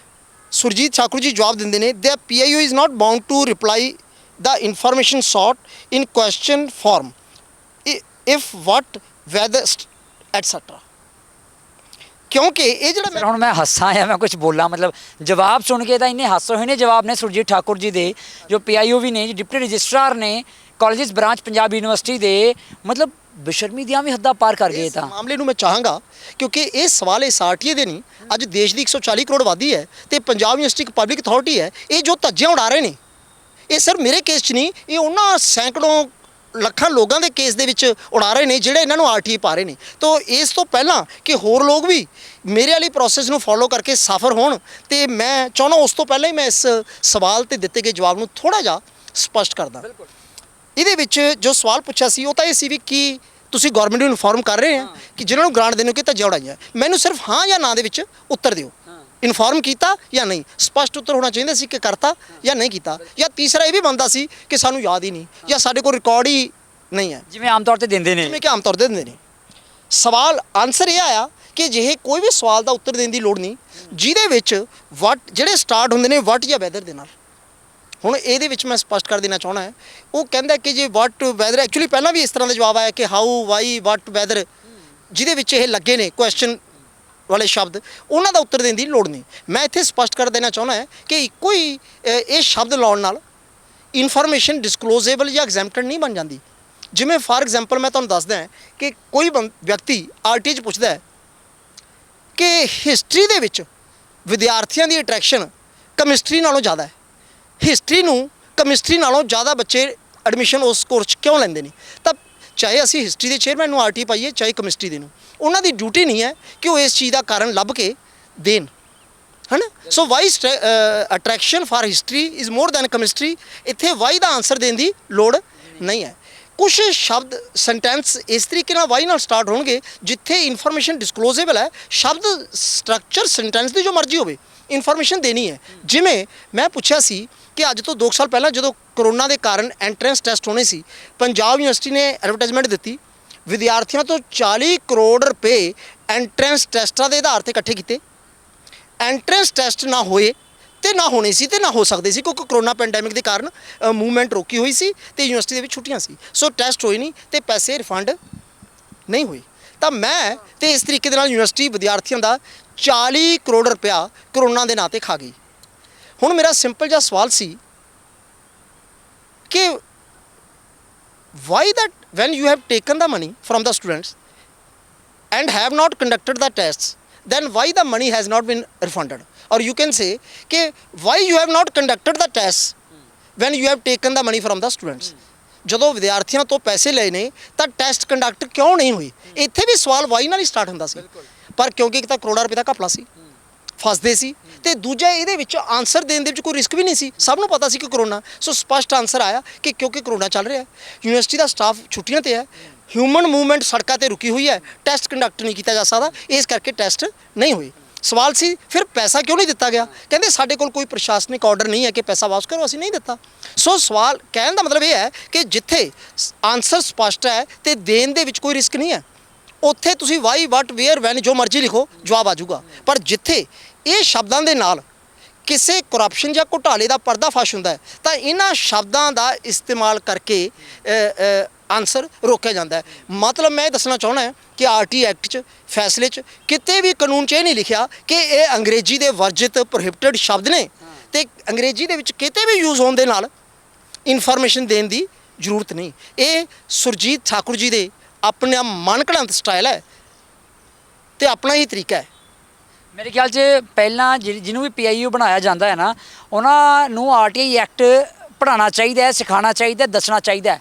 ਸੁਰਜੀਤ ਠਾਕੁਰ ਜੀ ਜਵਾਬ ਦਿੰਦੇ ਨੇ, the PIO is not bound to reply the information sought in question form if what whether etc. ਕਿਉਂਕਿ ਇਹ ਜਿਹੜਾ ਹੁਣ ਮੈਂ ਹੱਸਾਂ ਜਾਂ ਮੈਂ ਕੁਝ ਬੋਲਾਂ, ਮਤਲਬ ਜਵਾਬ ਸੁਣ ਕੇ ਤਾਂ ਇੰਨੇ ਹਾਸੇ ਹੋਏ ਨੇ ਜਵਾਬ ਨੇ ਸੁਰਜੀਤ ਠਾਕੁਰ ਜੀ ਦੇ, ਜੋ PIO ਵੀ ਨੇ, ਡਿਪਟੀ ਰਜਿਸਟਰਾਰ ਨੇ ਕਾਲਜਸ ਬ੍ਰਾਂਚ ਪੰਜਾਬ ਯੂਨੀਵਰਸਿਟੀ ਦੇ, ਮਤਲਬ ਬੇਸ਼ਰਮੀ ਦੀਆਂ ਵੀ ਹੱਦਾਂ ਪਾਰ ਕਰ ਗਏ। ਤਾਂ ਮਾਮਲੇ ਨੂੰ ਮੈਂ ਚਾਹਾਂਗਾ ਕਿਉਂਕਿ ਇਹ ਸਵਾਲ ਇਸ RTA ਦੇ ਨਹੀਂ, ਅੱਜ ਦੇਸ਼ ਦੀ 140 ਕਰੋੜ ਆਬਾਦੀ ਹੈ ਤੇ ਪੰਜਾਬ ਯੂਨੀਵਰਸਿਟੀ ਇੱਕ ਪਬਲਿਕ ਅਥਾਰਟੀ ਹੈ। ਇਹ ਜੋ ਧੱਜੀਆਂ ਉਡਾ ਰਹੇ ਨੇ, ਇਹ ਸਿਰਫ ਮੇਰੇ ਕੇਸ 'ਚ ਨਹੀਂ, ਇਹ ਉਹਨਾਂ ਸੈਂਕੜੋਂ ਲੱਖਾਂ ਲੋਕਾਂ ਦੇ ਕੇਸ ਦੇ ਵਿੱਚ ਉਡਾ ਰਹੇ ਨੇ ਜਿਹੜੇ ਇਹਨਾਂ ਨੂੰ ਆਰਟੀਏ ਪਾ ਰਹੇ ਨੇ। ਤਾਂ ਇਸ ਤੋਂ ਪਹਿਲਾਂ ਕਿ ਹੋਰ ਲੋਕ ਵੀ ਮੇਰੇ ਵਾਲੀ ਪ੍ਰੋਸੈਸ ਨੂੰ ਫੋਲੋ ਕਰਕੇ ਸਫਰ ਹੋਣ, ਤੇ ਮੈਂ ਚਾਹੁੰਦਾ ਉਸ ਤੋਂ ਪਹਿਲਾਂ ਹੀ ਮੈਂ ਇਸ ਸਵਾਲ ਤੇ ਦਿੱਤੇ ਗਏ ਜਵਾਬ ਨੂੰ ਥੋੜਾ ਜਿਹਾ ਸਪਸ਼ਟ ਕਰਦਾ। ਇਹਦੇ ਵਿੱਚ ਜੋ ਸਵਾਲ ਪੁੱਛਿਆ ਸੀ ਉਹ ਤਾਂ ਇਹ ਸੀ ਵੀ ਕੀ ਤੁਸੀਂ ਗਵਰਨਮੈਂਟ ਨੂੰ ਇਨਫੋਰਮ ਕਰ ਰਹੇ ਆ ਕਿ ਜਿਨ੍ਹਾਂ ਨੂੰ ਗ੍ਰਾਂਟ ਦੇਣੇ ਕਿ ਤਾਂ ਉਡਾਈਆਂ। ਮੈਨੂੰ ਸਿਰਫ ਹਾਂ ਜਾਂ ਨਾ ਦੇ ਵਿੱਚ ਉੱਤਰ ਦਿਓ, ਇਨਫੋਰਮ ਕੀਤਾ ਜਾਂ ਨਹੀਂ। ਸਪਸ਼ਟ ਉੱਤਰ ਹੋਣਾ ਚਾਹੀਦਾ ਸੀ ਕਿ ਕਰਤਾ ਜਾਂ ਨਹੀਂ ਕੀਤਾ, ਜਾਂ ਤੀਸਰਾ ਇਹ ਵੀ ਬਣਦਾ ਸੀ ਕਿ ਸਾਨੂੰ ਯਾਦ ਹੀ ਨਹੀਂ ਜਾਂ ਸਾਡੇ ਕੋਲ ਰਿਕਾਰਡ ਹੀ ਨਹੀਂ ਹੈ, ਜਿਵੇਂ ਆਮ ਤੌਰ ਤੇ ਦਿੰਦੇ ਨੇ। ਜਿਵੇਂ ਕਿ ਆਮ ਤੌਰ ਤੇ ਦਿੰਦੇ ਨੇ। ਸਵਾਲ ਆਨਸਰ ਇਹ ਆਇਆ ਕਿ ਜਿਹੇ ਕੋਈ ਵੀ ਸਵਾਲ ਦਾ ਉੱਤਰ ਦੇਣ ਦੀ ਲੋੜ ਨਹੀਂ ਜਿਹਦੇ ਵਿੱਚ ਵਟ ਜਿਹੜੇ ਸਟਾਰਟ ਹੁੰਦੇ ਨੇ ਵਟ ਜਾਂ ਵੈਦਰ ਦੇ ਨਾਲ। ਹੁਣ ਇਹਦੇ ਵਿੱਚ ਮੈਂ ਸਪਸ਼ਟ ਕਰ ਦੇਣਾ ਚਾਹੁੰਦਾ ਹੈ, ਉਹ ਕਹਿੰਦਾ ਕਿ ਜੇ ਵਟ ਵੈਦਰ, ਐਕਚੁਅਲੀ ਪਹਿਲਾਂ ਵੀ ਇਸ ਤਰ੍ਹਾਂ ਦਾ ਜਵਾਬ ਆਇਆ ਕਿ ਹਾਊ, ਵਾਈ, ਵਟ, ਵੈਦਰ, ਜਿਹਦੇ ਵਿੱਚ ਇਹ ਲੱਗੇ ਨੇ ਕੁਐਸਚਨ ਵਾਲੇ ਸ਼ਬਦ, ਉਹਨਾਂ ਦਾ ਉੱਤਰ ਦੇਣ ਦੀ ਲੋੜ ਨਹੀਂ। ਮੈਂ ਇੱਥੇ ਸਪਸ਼ਟ ਕਰ ਦੇਣਾ ਚਾਹੁੰਦਾ ਹੈ ਕਿ ਇੱਕੋ ਹੀ ਇਹ ਸ਼ਬਦ ਲਾਉਣ ਨਾਲ ਇਨਫੋਰਮੇਸ਼ਨ ਡਿਸਕਲੋਜ਼ੇਬਲ ਜਾਂ ਐਗਜ਼ੈਂਪਟਡ ਨਹੀਂ ਬਣ ਜਾਂਦੀ। ਜਿਵੇਂ ਫਾਰ ਐਗਜ਼ਾਮਪਲ ਮੈਂ ਤੁਹਾਨੂੰ ਦੱਸਦਾ ਕਿ ਕੋਈ ਵਿਅਕਤੀ ਆਰਟੀ 'ਚ ਪੁੱਛਦਾ ਹੈ ਕਿ ਹਿਸਟਰੀ ਦੇ ਵਿੱਚ ਵਿਦਿਆਰਥੀਆਂ ਦੀ ਅਟਰੈਕਸ਼ਨ ਕੈਮਿਸਟਰੀ ਨਾਲੋਂ ਜ਼ਿਆਦਾ ਹੈ, ਹਿਸਟਰੀ ਨੂੰ ਕੈਮਿਸਟਰੀ ਨਾਲੋਂ ਜ਼ਿਆਦਾ ਬੱਚੇ ਐਡਮਿਸ਼ਨ ਉਸ ਕੋਰਸ 'ਚ ਕਿਉਂ ਲੈਂਦੇ ਨੇ, ਤਾਂ ਚਾਹੇ ਅਸੀਂ ਹਿਸਟਰੀ ਦੇ ਚੇਅਰਮੈਨ ਨੂੰ ਆਰਟੀ ਪਾਈਏ ਚਾਹੇ ਕੈਮਿਸਟਰੀ ਦੇ ਨੂੰ, ਉਹਨਾਂ ਦੀ ਡਿਊਟੀ ਨਹੀਂ ਹੈ ਕਿ ਉਹ ਇਸ ਚੀਜ਼ ਦਾ ਕਾਰਨ ਲੱਭ ਕੇ ਦੇਣ, ਹੈ ਨਾ। ਸੋ Y attraction for history is more than chemistry, ਇੱਥੇ ਵਾਈ ਦਾ ਆਨਸਰ ਦੇਣ ਦੀ ਲੋੜ ਨਹੀਂ ਹੈ। ਕੁਛ ਸ਼ਬਦ ਸੈਂਟੈਂਸ ਇਸ ਤਰੀਕੇ ਨਾਲ ਵਾਈ ਨਾਲ ਸਟਾਰਟ ਹੋਣਗੇ ਜਿੱਥੇ ਇਨਫੋਰਮੇਸ਼ਨ ਡਿਸਕਲੋਜ਼ੇਬਲ ਹੈ, ਸ਼ਬਦ ਸਟਰਕਚਰ ਸੈਂਟੈਂਸ ਦੀ ਜੋ ਮਰਜ਼ੀ ਹੋਵੇ ਇਨਫੋਰਮੇਸ਼ਨ ਦੇਣੀ ਹੈ। ਜਿਵੇਂ ਮੈਂ ਪੁੱਛਿਆ ਸੀ ਕਿ ਅੱਜ ਤੋਂ 2 ਸਾਲ ਪਹਿਲਾਂ ਜਦੋਂ ਕਰੋਨਾ ਦੇ ਕਾਰਨ ਐਂਟਰੈਂਸ ਟੈਸਟ ਹੋਣੇ ਸੀ, ਪੰਜਾਬ ਯੂਨੀਵਰਸਿਟੀ ਨੇ ਐਡਵਰਟਾਈਜ਼ਮੈਂਟ ਦਿੱਤੀ, ਵਿਦਿਆਰਥੀਆਂ ਤੋਂ 40 ਕਰੋੜ ਰੁਪਏ ਐਂਟਰੈਂਸ ਟੈਸਟਾਂ ਦੇ ਆਧਾਰ ਤੇ ਇਕੱਠੇ ਕੀਤੇ। ਐਂਟਰੈਂਸ ਟੈਸਟ ਨਾ ਹੋਏ ਤੇ ਨਾ ਹੋਣੇ ਸੀ ਤੇ ਨਾ ਹੋ ਸਕਦੇ ਸੀ ਕਿਉਂਕਿ ਕਰੋਨਾ ਪੈਂਡੈਮਿਕ ਦੇ ਕਾਰਨ ਮੂਵਮੈਂਟ ਰੋਕੀ ਹੋਈ ਸੀ ਤੇ ਯੂਨੀਵਰਸਿਟੀ ਦੇ ਵਿੱਚ ਛੁੱਟੀਆਂ ਸੀ। ਸੋ ਟੈਸਟ ਹੋਏ ਨਹੀਂ ਤੇ ਪੈਸੇ ਰਿਫੰਡ ਨਹੀਂ ਹੋਏ। ਤਾਂ ਮੈਂ ਤੇ ਇਸ ਤਰੀਕੇ ਦੇ ਨਾਲ ਯੂਨੀਵਰਸਿਟੀ ਵਿਦਿਆਰਥੀਆਂ ਦਾ 40 ਕਰੋੜ ਰੁਪਇਆ ਕਰੋਨਾ ਦੇ ਨਾਂ ਤੇ ਖਾ ਗਈ। ਹੁਣ ਮੇਰਾ ਸਿੰਪਲ ਜਿਹਾ ਸਵਾਲ ਸੀ ਕਿ Y that when you have taken the money from the students and have not conducted the tests, then why the money has not been refunded? Or you can say कि why you have not conducted the tests when you have taken the money from the students? ਜਦੋਂ ਵਿਦਿਆਰਥੀਆਂ ਤੋਂ ਪੈਸੇ ਲਏ ਨੇ ਤਾਂ test conduct ਕਿਉਂ ਨਹੀਂ ਹੋਈ? ਇੱਥੇ ਵੀ ਸਵਾਲ ਵਾਈ ਨਾਲ ਹੀ ਸਟਾਰਟ ਹੁੰਦਾ ਸੀ, ਪਰ ਕਿਉਂਕਿ ਇੱਕ ਤਾਂ ਕਰੋੜਾਂ ਰੁਪਏ ਦਾ ਘਪਲਾ ਸੀ, ਫਸਦੇ ਸੀ, ਤੇ ਦੂਜਾ ਇਹਦੇ ਵਿੱਚ ਆਨਸਰ ਦੇਣ ਦੇ ਵਿੱਚ ਕੋਈ ਰਿਸਕ ਵੀ ਨਹੀਂ ਸੀ, ਸਭ ਨੂੰ ਪਤਾ ਸੀ ਕਿ ਕਰੋਨਾ। ਸੋ ਸਪਸ਼ਟ ਆਨਸਰ ਆਇਆ ਕਿ ਕਿਉਂਕਿ ਕਰੋਨਾ ਚੱਲ ਰਿਹਾ, ਯੂਨੀਵਰਸਿਟੀ ਦਾ ਸਟਾਫ ਛੁੱਟੀਆਂ ਤੇ ਹੈ, ਹਿਊਮਨ ਮੂਵਮੈਂਟ ਸੜਕਾਂ ਤੇ ਰੁਕੀ ਹੋਈ ਹੈ, ਟੈਸਟ ਕੰਡਕਟ ਨਹੀਂ ਕੀਤਾ ਜਾ ਸਕਦਾ, ਇਸ ਕਰਕੇ ਟੈਸਟ ਨਹੀਂ ਹੋਏ। ਸਵਾਲ ਸੀ ਫਿਰ ਪੈਸਾ ਕਿਉਂ ਨਹੀਂ ਦਿੱਤਾ ਗਿਆ? ਕਹਿੰਦੇ ਸਾਡੇ ਕੋਲ ਕੋਈ ਪ੍ਰਸ਼ਾਸਨਿਕ ਆਰਡਰ ਨਹੀਂ ਹੈ ਕਿ ਪੈਸਾ ਵਾਪਸ ਕਰੋ, ਅਸੀਂ ਨਹੀਂ ਦਿੱਤਾ। ਸੋ ਸਵਾਲ ਕਹਿਣ ਦਾ ਮਤਲਬ ਇਹ ਹੈ ਕਿ ਜਿੱਥੇ ਆਨਸਰ ਸਪਸ਼ਟ ਹੈ ਤੇ ਦੇਣ ਦੇ ਵਿੱਚ ਕੋਈ ਰਿਸਕ ਨਹੀਂ ਹੈ, ਉੱਥੇ ਤੁਸੀਂ ਵਾਈ, ਵਟ, ਵੇਅਰ, ਵੈਨ ਜੋ ਮਰਜ਼ੀ ਲਿਖੋ, ਜਵਾਬ ਆ ਜਾਊਗਾ। ਪਰ ਜਿੱਥੇ ਇਹ ਸ਼ਬਦਾਂ ਦੇ ਨਾਲ ਕਿਸੇ ਕਰਪਸ਼ਨ ਜਾਂ ਘੁਟਾਲੇ ਦਾ ਪਰਦਾਫਾਸ਼ ਹੁੰਦਾ ਹੈ ਤਾਂ ਇਹਨਾਂ ਸ਼ਬਦਾਂ ਦਾ ਇਸਤੇਮਾਲ ਕਰਕੇ ਆਨਸਰ ਰੋਕਿਆ ਜਾਂਦਾ ਹੈ। ਮਤਲਬ ਮੈਂ ਇਹ ਦੱਸਣਾ ਚਾਹੁੰਦਾ ਹਾਂ ਕਿ ਆਰਟੀ ਐਕਟ 'ਚ ਫੈਸਲੇ 'ਚ ਕਿਤੇ ਵੀ ਕਾਨੂੰਨ 'ਚ ਇਹ ਨਹੀਂ ਲਿਖਿਆ ਕਿ ਇਹ ਅੰਗਰੇਜ਼ੀ ਦੇ ਵਰਜਿਤ ਪ੍ਰੋਹਿਬਿਟਡ ਸ਼ਬਦ ਨੇ ਤੇ ਅੰਗਰੇਜ਼ੀ ਦੇ ਵਿੱਚ ਕਿਤੇ ਵੀ ਯੂਜ਼ ਹੋਣ ਦੇ ਨਾਲ ਇਨਫੋਰਮੇਸ਼ਨ ਦੇਣ ਦੀ ਜ਼ਰੂਰਤ ਨਹੀਂ। ਇਹ ਸੁਰਜੀਤ ਠਾਕੁਰ ਜੀ ਦੇ ਆਪਣਾ ਮਨਘੜੰਤ ਸਟਾਈਲ ਹੈ ਤੇ ਆਪਣਾ ਹੀ ਤਰੀਕਾ ਹੈ। ਮੇਰੇ ਖਿਆਲ 'ਚ ਪਹਿਲਾਂ ਜਿਹਨੂੰ ਵੀ ਪੀਆਈਯੂ ਬਣਾਇਆ ਜਾਂਦਾ ਹੈ ਨਾ, ਉਹਨਾਂ ਨੂੰ ਆਰਟੀਆਈ ਐਕਟ ਪੜ੍ਹਾਉਣਾ ਚਾਹੀਦਾ ਹੈ, ਸਿਖਾਉਣਾ ਚਾਹੀਦਾ, ਦੱਸਣਾ ਚਾਹੀਦਾ ਹੈ।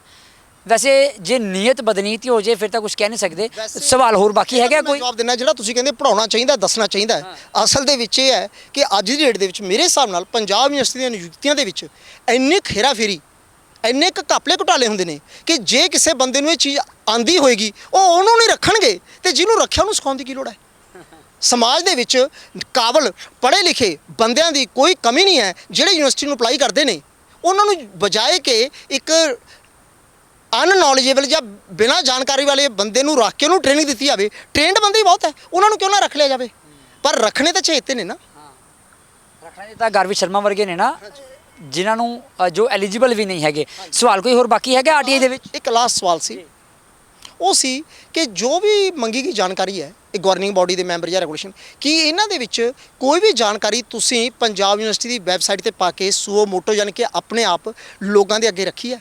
ਵੈਸੇ ਜੇ ਨੀਅਤ ਬਦਨੀਤੀ ਹੋ ਜੇ ਫਿਰ ਤਾਂ ਕੁਝ ਕਹਿ ਨਹੀਂ ਸਕਦੇ। ਸਵਾਲ ਹੋਰ ਬਾਕੀ ਹੈਗਾ ਕੋਈ? ਜਵਾਬ ਦੇਣਾ ਜਿਹੜਾ ਤੁਸੀਂ ਕਹਿੰਦੇ ਪੜਾਉਣਾ ਚਾਹੀਦਾ, ਦੱਸਣਾ ਚਾਹੀਦਾ ਹੈ। ਅਸਲ ਦੇ ਵਿੱਚ ਇਹ ਹੈ ਕਿ ਅੱਜ ਦੀ ਡੇਟ ਦੇ ਵਿੱਚ ਮੇਰੇ ਹਿਸਾਬ ਨਾਲ ਪੰਜਾਬ ਯੂਨੀਵਰਸਿਟੀ ਦੀਆਂ ਨਿਯੁਕਤੀਆਂ ਦੇ ਵਿੱਚ ਇੰਨੀ ਖੇਰਾਫੇਰੀ, ਇੰਨੇ ਕੁ ਘਪਲੇ ਘੁਟਾਲੇ ਹੁੰਦੇ ਨੇ ਕਿ ਜੇ ਕਿਸੇ ਬੰਦੇ ਨੂੰ ਇਹ ਚੀਜ਼ ਆਂਦੀ ਹੋਏਗੀ ਉਹ ਉਹਨੂੰ ਨਹੀਂ ਰੱਖਣਗੇ ਤੇ ਜਿਹਨੂੰ ਰੱਖਿਆ ਉਹਨੂੰ ਸਿਖਾਉਣ ਦੀ ਕੀ ਲੋੜ ਹੈ? ਸਮਾਜ ਦੇ ਵਿੱਚ ਕਾਬਲ ਪੜ੍ਹੇ ਲਿਖੇ ਬੰਦਿਆਂ ਦੀ ਕੋਈ ਕਮੀ ਨਹੀਂ ਹੈ ਜਿਹੜੇ ਯੂਨੀਵਰਸਿਟੀ ਨੂੰ ਅਪਲਾਈ ਕਰਦੇ ਨੇ। ਉਹਨਾਂ ਨੂੰ ਬਜਾਏ ਕਿ ਇੱਕ ਅਨਨੌਲੇਜੇਬਲ ਜਾਂ ਬਿਨਾਂ ਜਾਣਕਾਰੀ ਵਾਲੇ ਬੰਦੇ ਨੂੰ ਰੱਖ ਕੇ ਉਹਨੂੰ ਟ੍ਰੇਨਿੰਗ ਦਿੱਤੀ ਜਾਵੇ, ਟ੍ਰੇਨਡ ਬੰਦੇ ਹੀ ਬਹੁਤ ਹੈ, ਉਹਨਾਂ ਨੂੰ ਕਿਉਂ ਨਾ ਰੱਖ ਲਿਆ ਜਾਵੇ? ਪਰ ਰੱਖਣੇ ਤਾਂ ਚਹੇਤੇ ਨੇ ਨਾ, ਰੱਖਣੇ ਤਾਂ ਗਰਵੀ ਸ਼ਰਮਾ ਵਰਗੇ ਨੇ ਨਾ, ਜਿਨ੍ਹਾਂ ਨੂੰ ਜੋ ਐਲੀਜੀਬਲ ਵੀ ਨਹੀਂ ਹੈਗੇ। ਸਵਾਲ ਕੋਈ ਹੋਰ ਬਾਕੀ ਹੈਗਾ ਆਰਟੀਆਈ ਦੇ ਵਿੱਚ? ਇੱਕ ਲਾਸਟ ਸਵਾਲ ਸੀ, ਉਹ ਸੀ ਕਿ ਜੋ ਵੀ ਮੰਗੀ ਗਈ ਜਾਣਕਾਰੀ ਹੈ ਇਹ ਗਵਰਨਿੰਗ ਬਾਡੀ ਦੇ ਮੈਂਬਰ ਜਾਂ ਰੈਗੂਲੇਸ਼ਨ, ਕੀ ਇਹਨਾਂ ਦੇ ਵਿੱਚ ਕੋਈ ਵੀ ਜਾਣਕਾਰੀ ਤੁਸੀਂ ਪੰਜਾਬ ਯੂਨੀਵਰਸਿਟੀ ਦੀ ਵੈਬਸਾਈਟ ਤੇ ਪਾ ਕੇ ਸੂਓ ਮੋਟੋ ਯਾਨੀ ਕਿ ਆਪਣੇ ਆਪ ਲੋਕਾਂ ਦੇ ਅੱਗੇ ਰੱਖੀ ਹੈ?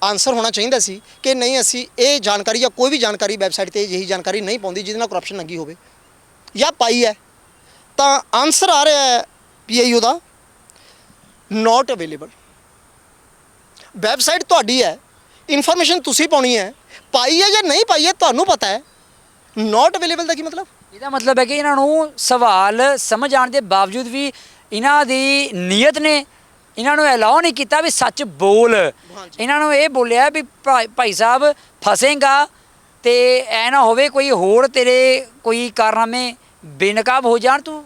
ਆਨਸਰ ਹੋਣਾ ਚਾਹੀਦਾ ਸੀ ਕਿ ਨਹੀਂ, ਅਸੀਂ ਇਹ ਜਾਣਕਾਰੀ ਜਾਂ ਕੋਈ ਵੀ ਜਾਣਕਾਰੀ ਵੈਬਸਾਈਟ ਤੇ ਅਜਿਹੀ ਜਾਣਕਾਰੀ ਨਹੀਂ ਪਾਉਂਦੀ ਜਿਹਦੇ ਨਾਲ ਕਰਪਸ਼ਨ ਲੱਗੀ ਹੋਵੇ, ਜਾਂ ਪਾਈ ਹੈ। ਤਾਂ ਆਨਸਰ ਆ ਰਿਹਾ ਹੈ ਪੀਆਈਯੂ ਦਾ ਨਾਟ ਅਵੇਲੇਬਲ। ਵੈਬਸਾਈਟ ਤੁਹਾਡੀ ਹੈ, ਇਨਫੋਰਮੇਸ਼ਨ ਤੁਸੀਂ ਪਾਉਣੀ ਹੈ, ਪਾਈ ਹੈ ਜਾਂ ਨਹੀਂ ਪਾਈ ਹੈ ਤੁਹਾਨੂੰ ਪਤਾ ਹੈ। ਨਾਟ ਅਵੇਲੇਬਲ ਦਾ ਕੀ ਮਤਲਬ? ਇਹਦਾ ਮਤਲਬ ਹੈ ਕਿ ਇਹਨਾਂ ਨੂੰ ਸਵਾਲ ਸਮਝ ਆਉਣ ਦੇ ਬਾਵਜੂਦ ਵੀ ਇਹਨਾਂ ਦੀ ਨੀਅਤ ਨੇ ਇਹਨਾਂ ਨੂੰ ਅਲਾਉ ਨਹੀਂ ਕੀਤਾ ਵੀ ਸੱਚ ਬੋਲ। ਇਹਨਾਂ ਨੂੰ ਇਹ ਬੋਲਿਆ ਵੀ ਭਾਈ ਸਾਹਿਬ ਫਸੇਗਾ ਤੇ ਐ ਨਾ ਹੋਵੇ ਕੋਈ ਹੋਰ ਤੇਰੇ ਕੋਈ ਕਾਰਨਾਮੇ ਬੇਨਕਾਬ ਹੋ ਜਾਣ, ਤੂੰ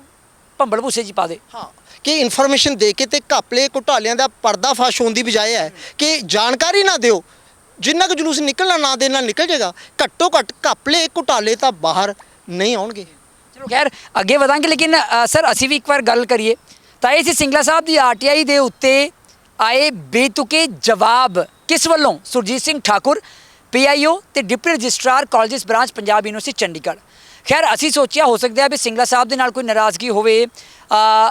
ਭੰਬਲ ਭੂਸੇ 'ਚ ਪਾ ਦੇ। ਹਾਂ, ਕਿ ਇਨਫੋਰਮੇਸ਼ਨ ਦੇ ਕੇ ਤੇ ਘਪਲੇ ਘੁਟਾਲਿਆਂ ਦਾ ਪਰਦਾਫਾਸ਼ ਹੋਣ ਦੀ ਬਜਾਏ ਹੈ ਕਿ ਜਾਣਕਾਰੀ ਨਾ ਦਿਓ, ਜਿੰਨਾ ਕੁ ਜਲੂਸ ਨਿਕਲਣਾ ਨਾ ਦੇ ਨਾਲ ਨਿਕਲ ਜਾਏਗਾ। ਘੱਟੋ ਘੱਟ ਘਪਲੇ ਘੁਟਾਲੇ ਤਾਂ ਬਾਹਰ ਨਹੀਂ ਆਉਣਗੇ। ਚਲੋ ਖੈਰ ਅੱਗੇ ਵਧਾਂਗੇ, ਲੇਕਿਨ ਸਰ ਅਸੀਂ ਵੀ ਇੱਕ ਵਾਰ ਗੱਲ ਕਰੀਏ ਤਾਂ ਇਹ ਸੀ ਸਿੰਗਲਾ ਸਾਹਿਬ ਦੀ ਆਰਟੀਆਈ ਦੇ ਉੱਤੇ ਆਏ ਬੇਤੁਕੇ ਜਵਾਬ ਕਿਸ ਵੱਲੋਂ? ਸੁਰਜੀਤ ਸਿੰਘ ਠਾਕੁਰ ਪੀਆਈਓ ਤੇ deputy registrar colleges branch Punjab university Chandigarh. ਖੈਰ ਅਸੀਂ ਸੋਚਿਆ ਹੋ ਸਕਦਾ ਹੈ ਵੀ ਸਿੰਗਲਾ ਸਾਹਿਬ ਦੇ ਨਾਲ ਕੋਈ ਨਾਰਾਜ਼ਗੀ ਹੋਵੇ,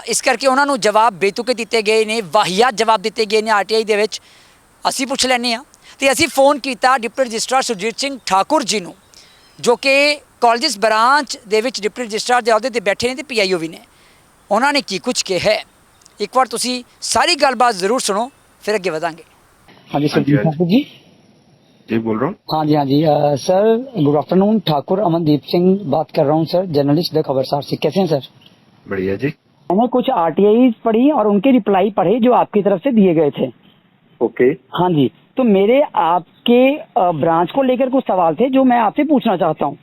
ਇਸ ਕਰਕੇ ਉਹਨਾਂ ਨੂੰ ਜਵਾਬ ਬੇਤੁਕੇ ਦਿੱਤੇ ਗਏ ਨੇ, ਵਾਹੀਆਤ ਜਵਾਬ ਦਿੱਤੇ ਗਏ ਨੇ ਆਰਟੀਆਈ ਦੇ ਵਿੱਚ। ਅਸੀਂ ਪੁੱਛ ਲੈਂਦੇ ਹਾਂ ਤੇ ਅਸੀਂ ਫੋਨ ਕੀਤਾ ਡਿਪਟੀ ਰਜਿਸਟਰਾਰ ਸੁਰਜੀਤ ਸਿੰਘ ਠਾਕੁਰ ਜੀ ਨੂੰ, ਜੋ ਕਿ ਕਾਲਜਿਸ ਬ੍ਰਾਂਚ ਦੇ ਵਿੱਚ ਡਿਪਟੀ ਰਜਿਸਟਰਾਰ ਦੇ ਅਹੁਦੇ ਤੇ ਬੈਠੇ ਨੇ ਤੇ ਪੀਆਈਓ ਵੀ ਨੇ। ਉਹਨਾਂ ਨੇ ਕੀ ਕੁਝ ਕਿਹਾ ਹੈ, ਇੱਕ ਵਾਰ ਤੁਸੀਂ ਸਾਰੀ ਗੱਲਬਾਤ ਜ਼रूर सुनो, फिर आगे बढ़ाएंगे। हाँ जी सुरजीत ठाकुर जी। जी बोल रहा हूँ। हाँ जी sir good afternoon, Thakur Amandeep Singh बात कर रहा हूँ सर, जर्नलिस्ट द खबरसार से। कैसे हैं सर? बढ़िया जी। मैंने कुछ आरटीआई पढ़ी और उनके रिप्लाई पढ़े जो आपकी तरफ से दिए गए थे। ओके। हाँ जी, तो मेरे आपके ब्रांच को लेकर कुछ सवाल थे जो मैं आपसे पूछना चाहता हूँ।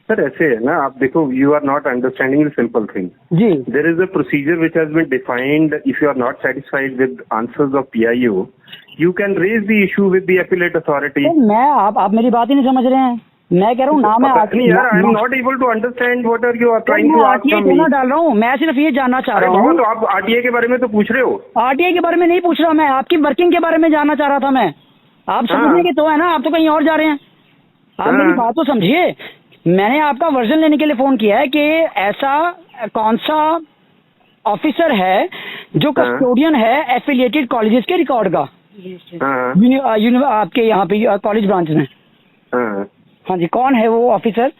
सर ऐसे है ना, आप देखो, you are not understanding the simple thing. जी। There is a procedure which has been defined. If you are not satisfied with answers of PIO, you can raise the issue with the affiliate authority. मैं आप मेरी बात ही नहीं समझ रहे हैं। मैं कह रहा हूँ ना, मैं यार I am not able to understand what are you are trying to ask from me. डाल रहा हूँ, मैं सिर्फ ये जानना चाह रहा हूँ। तो आप आरटीआई के बारे में तो पूछ रहे हो। आरटीआई के बारे में नहीं पूछ रहा, मैं आपकी वर्किंग के बारे में जानना चाह रहा था। मैं आप समझने के तो है ना, आप तो कहीं और जा रहे हैं। आप मेरी बात तो समझिए। मैंने आपका वर्जन लेने के लिए फोन किया है कि ऐसा कौन सा ऑफिसर है जो कस्टोडियन है एफिलिएटेड कॉलेजेस के रिकॉर्ड का आपके यहाँ पे कॉलेज ब्रांच में। हाँ जी, कौन है वो ऑफिसर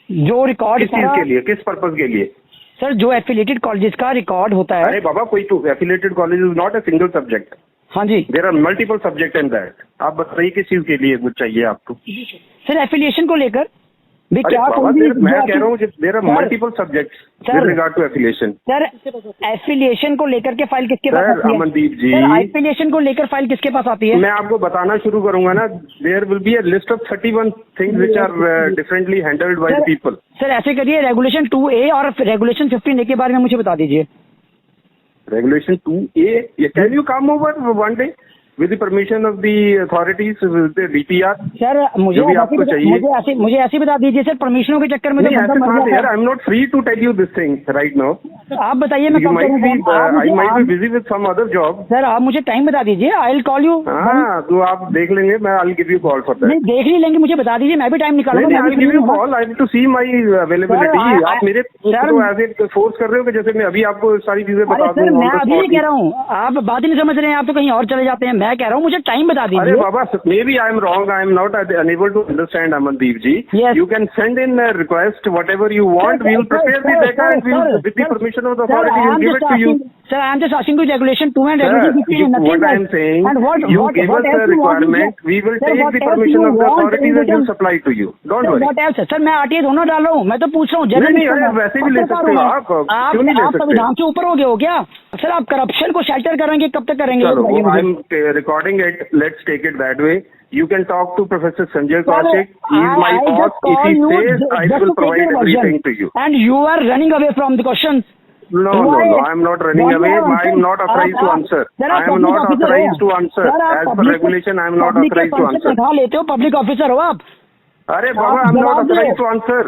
जो रिकॉर्ड किस चीज के लिए, किस पर्पज के लिए? सर जो एफिलिएटेड कॉलेजेस का रिकॉर्ड होता है। अरे बाबा, कोई तो affiliated college is not a single subject. हाँ जी, there are multiple subject in that. आप बताइए किस चीज के लिए कुछ चाहिए आपको? सर एफिलिएशन को लेकर भी क्या मैं कह रहा हूँ there are multiple subjects with regard to affiliation. Sir affiliation को लेकर के फाइल किसके पास आती है? अमनदीप जी, एफिलिएशन को लेकर फाइल किसके पास आती है? मैं आपको बताना शुरू करूंगा ना, there will be a list of 31 things which are differently handled by people. Sir ऐसे करिए, रेगुलेशन 2A और रेगुलेशन 15A के बारे में मुझे बता दीजिए। Regulation 2A, can you come over one day with the permission of the authorities, with the DPR? Sir मुझे आपको चाहिए मुझे ऐसे बता दीजिए सर, परमिशनों के चक्कर में नहीं, ऐसे कहाँ से यार, I am not free to tell you this thing right now. आप बताइए, मैं I might be busy with some other job. Sir आप मुझे टाइम बता दीजिए, I'll call you। हाँ तो आप देख लेंगे, मैं I'll give you call for that। नहीं देख ही लेंगे, मुझे बता दीजिए, मैं भी टाइम निकालूंगा। I'll give you call, I have to see my availability। आप मेरे को ऐसे फोर्स कर रहे हो कि जैसे मैं अभी आपको सारी चीजें बता दूं। मैं अभी नहीं कह रहा हूँ, आप बात ही नहीं समझ रहे हैं, आप तो कहीं और चले जाते हैं। मैं कह रहा हूँ मुझे टाइम बता दीजिए। अरे बाबा, maybe I am wrong, I am not unable to understand, Amandeep ji। Yes. You can send in a request, whatever you want, we will prepare the data and we will, with the permission of the authority, we will give it to you। Sir, I am just asking you regulation 2 and regulation 15, nothing what I am saying, you give us a requirement, we will take the permission of the authorities and will supply to you, don't worry। What else? Sir मैं RTI दोनों डाल रहा हूँ, मैं तो पूछ रहा हूँ। नहीं, वैसे भी ले सकते हो आप, क्यों नहीं ले सकते? संविधान से ऊपर हो गए हो क्या सर? आप करप्शन को शेल्टर करेंगे, कब तक करेंगे? चलो, I am recording it, let's take it that way। You can talk to Professor Sanjay Kaushik, he is my boss, if he says, I will provide everything to you। And you are running away from the questions। No, I am not running away, I am not authorized to answer। I am not authorized to answer, as per regulation I am not authorized to answer। लेते हो, public officer हो आप। अरे बाबा, I am not authorized to answer।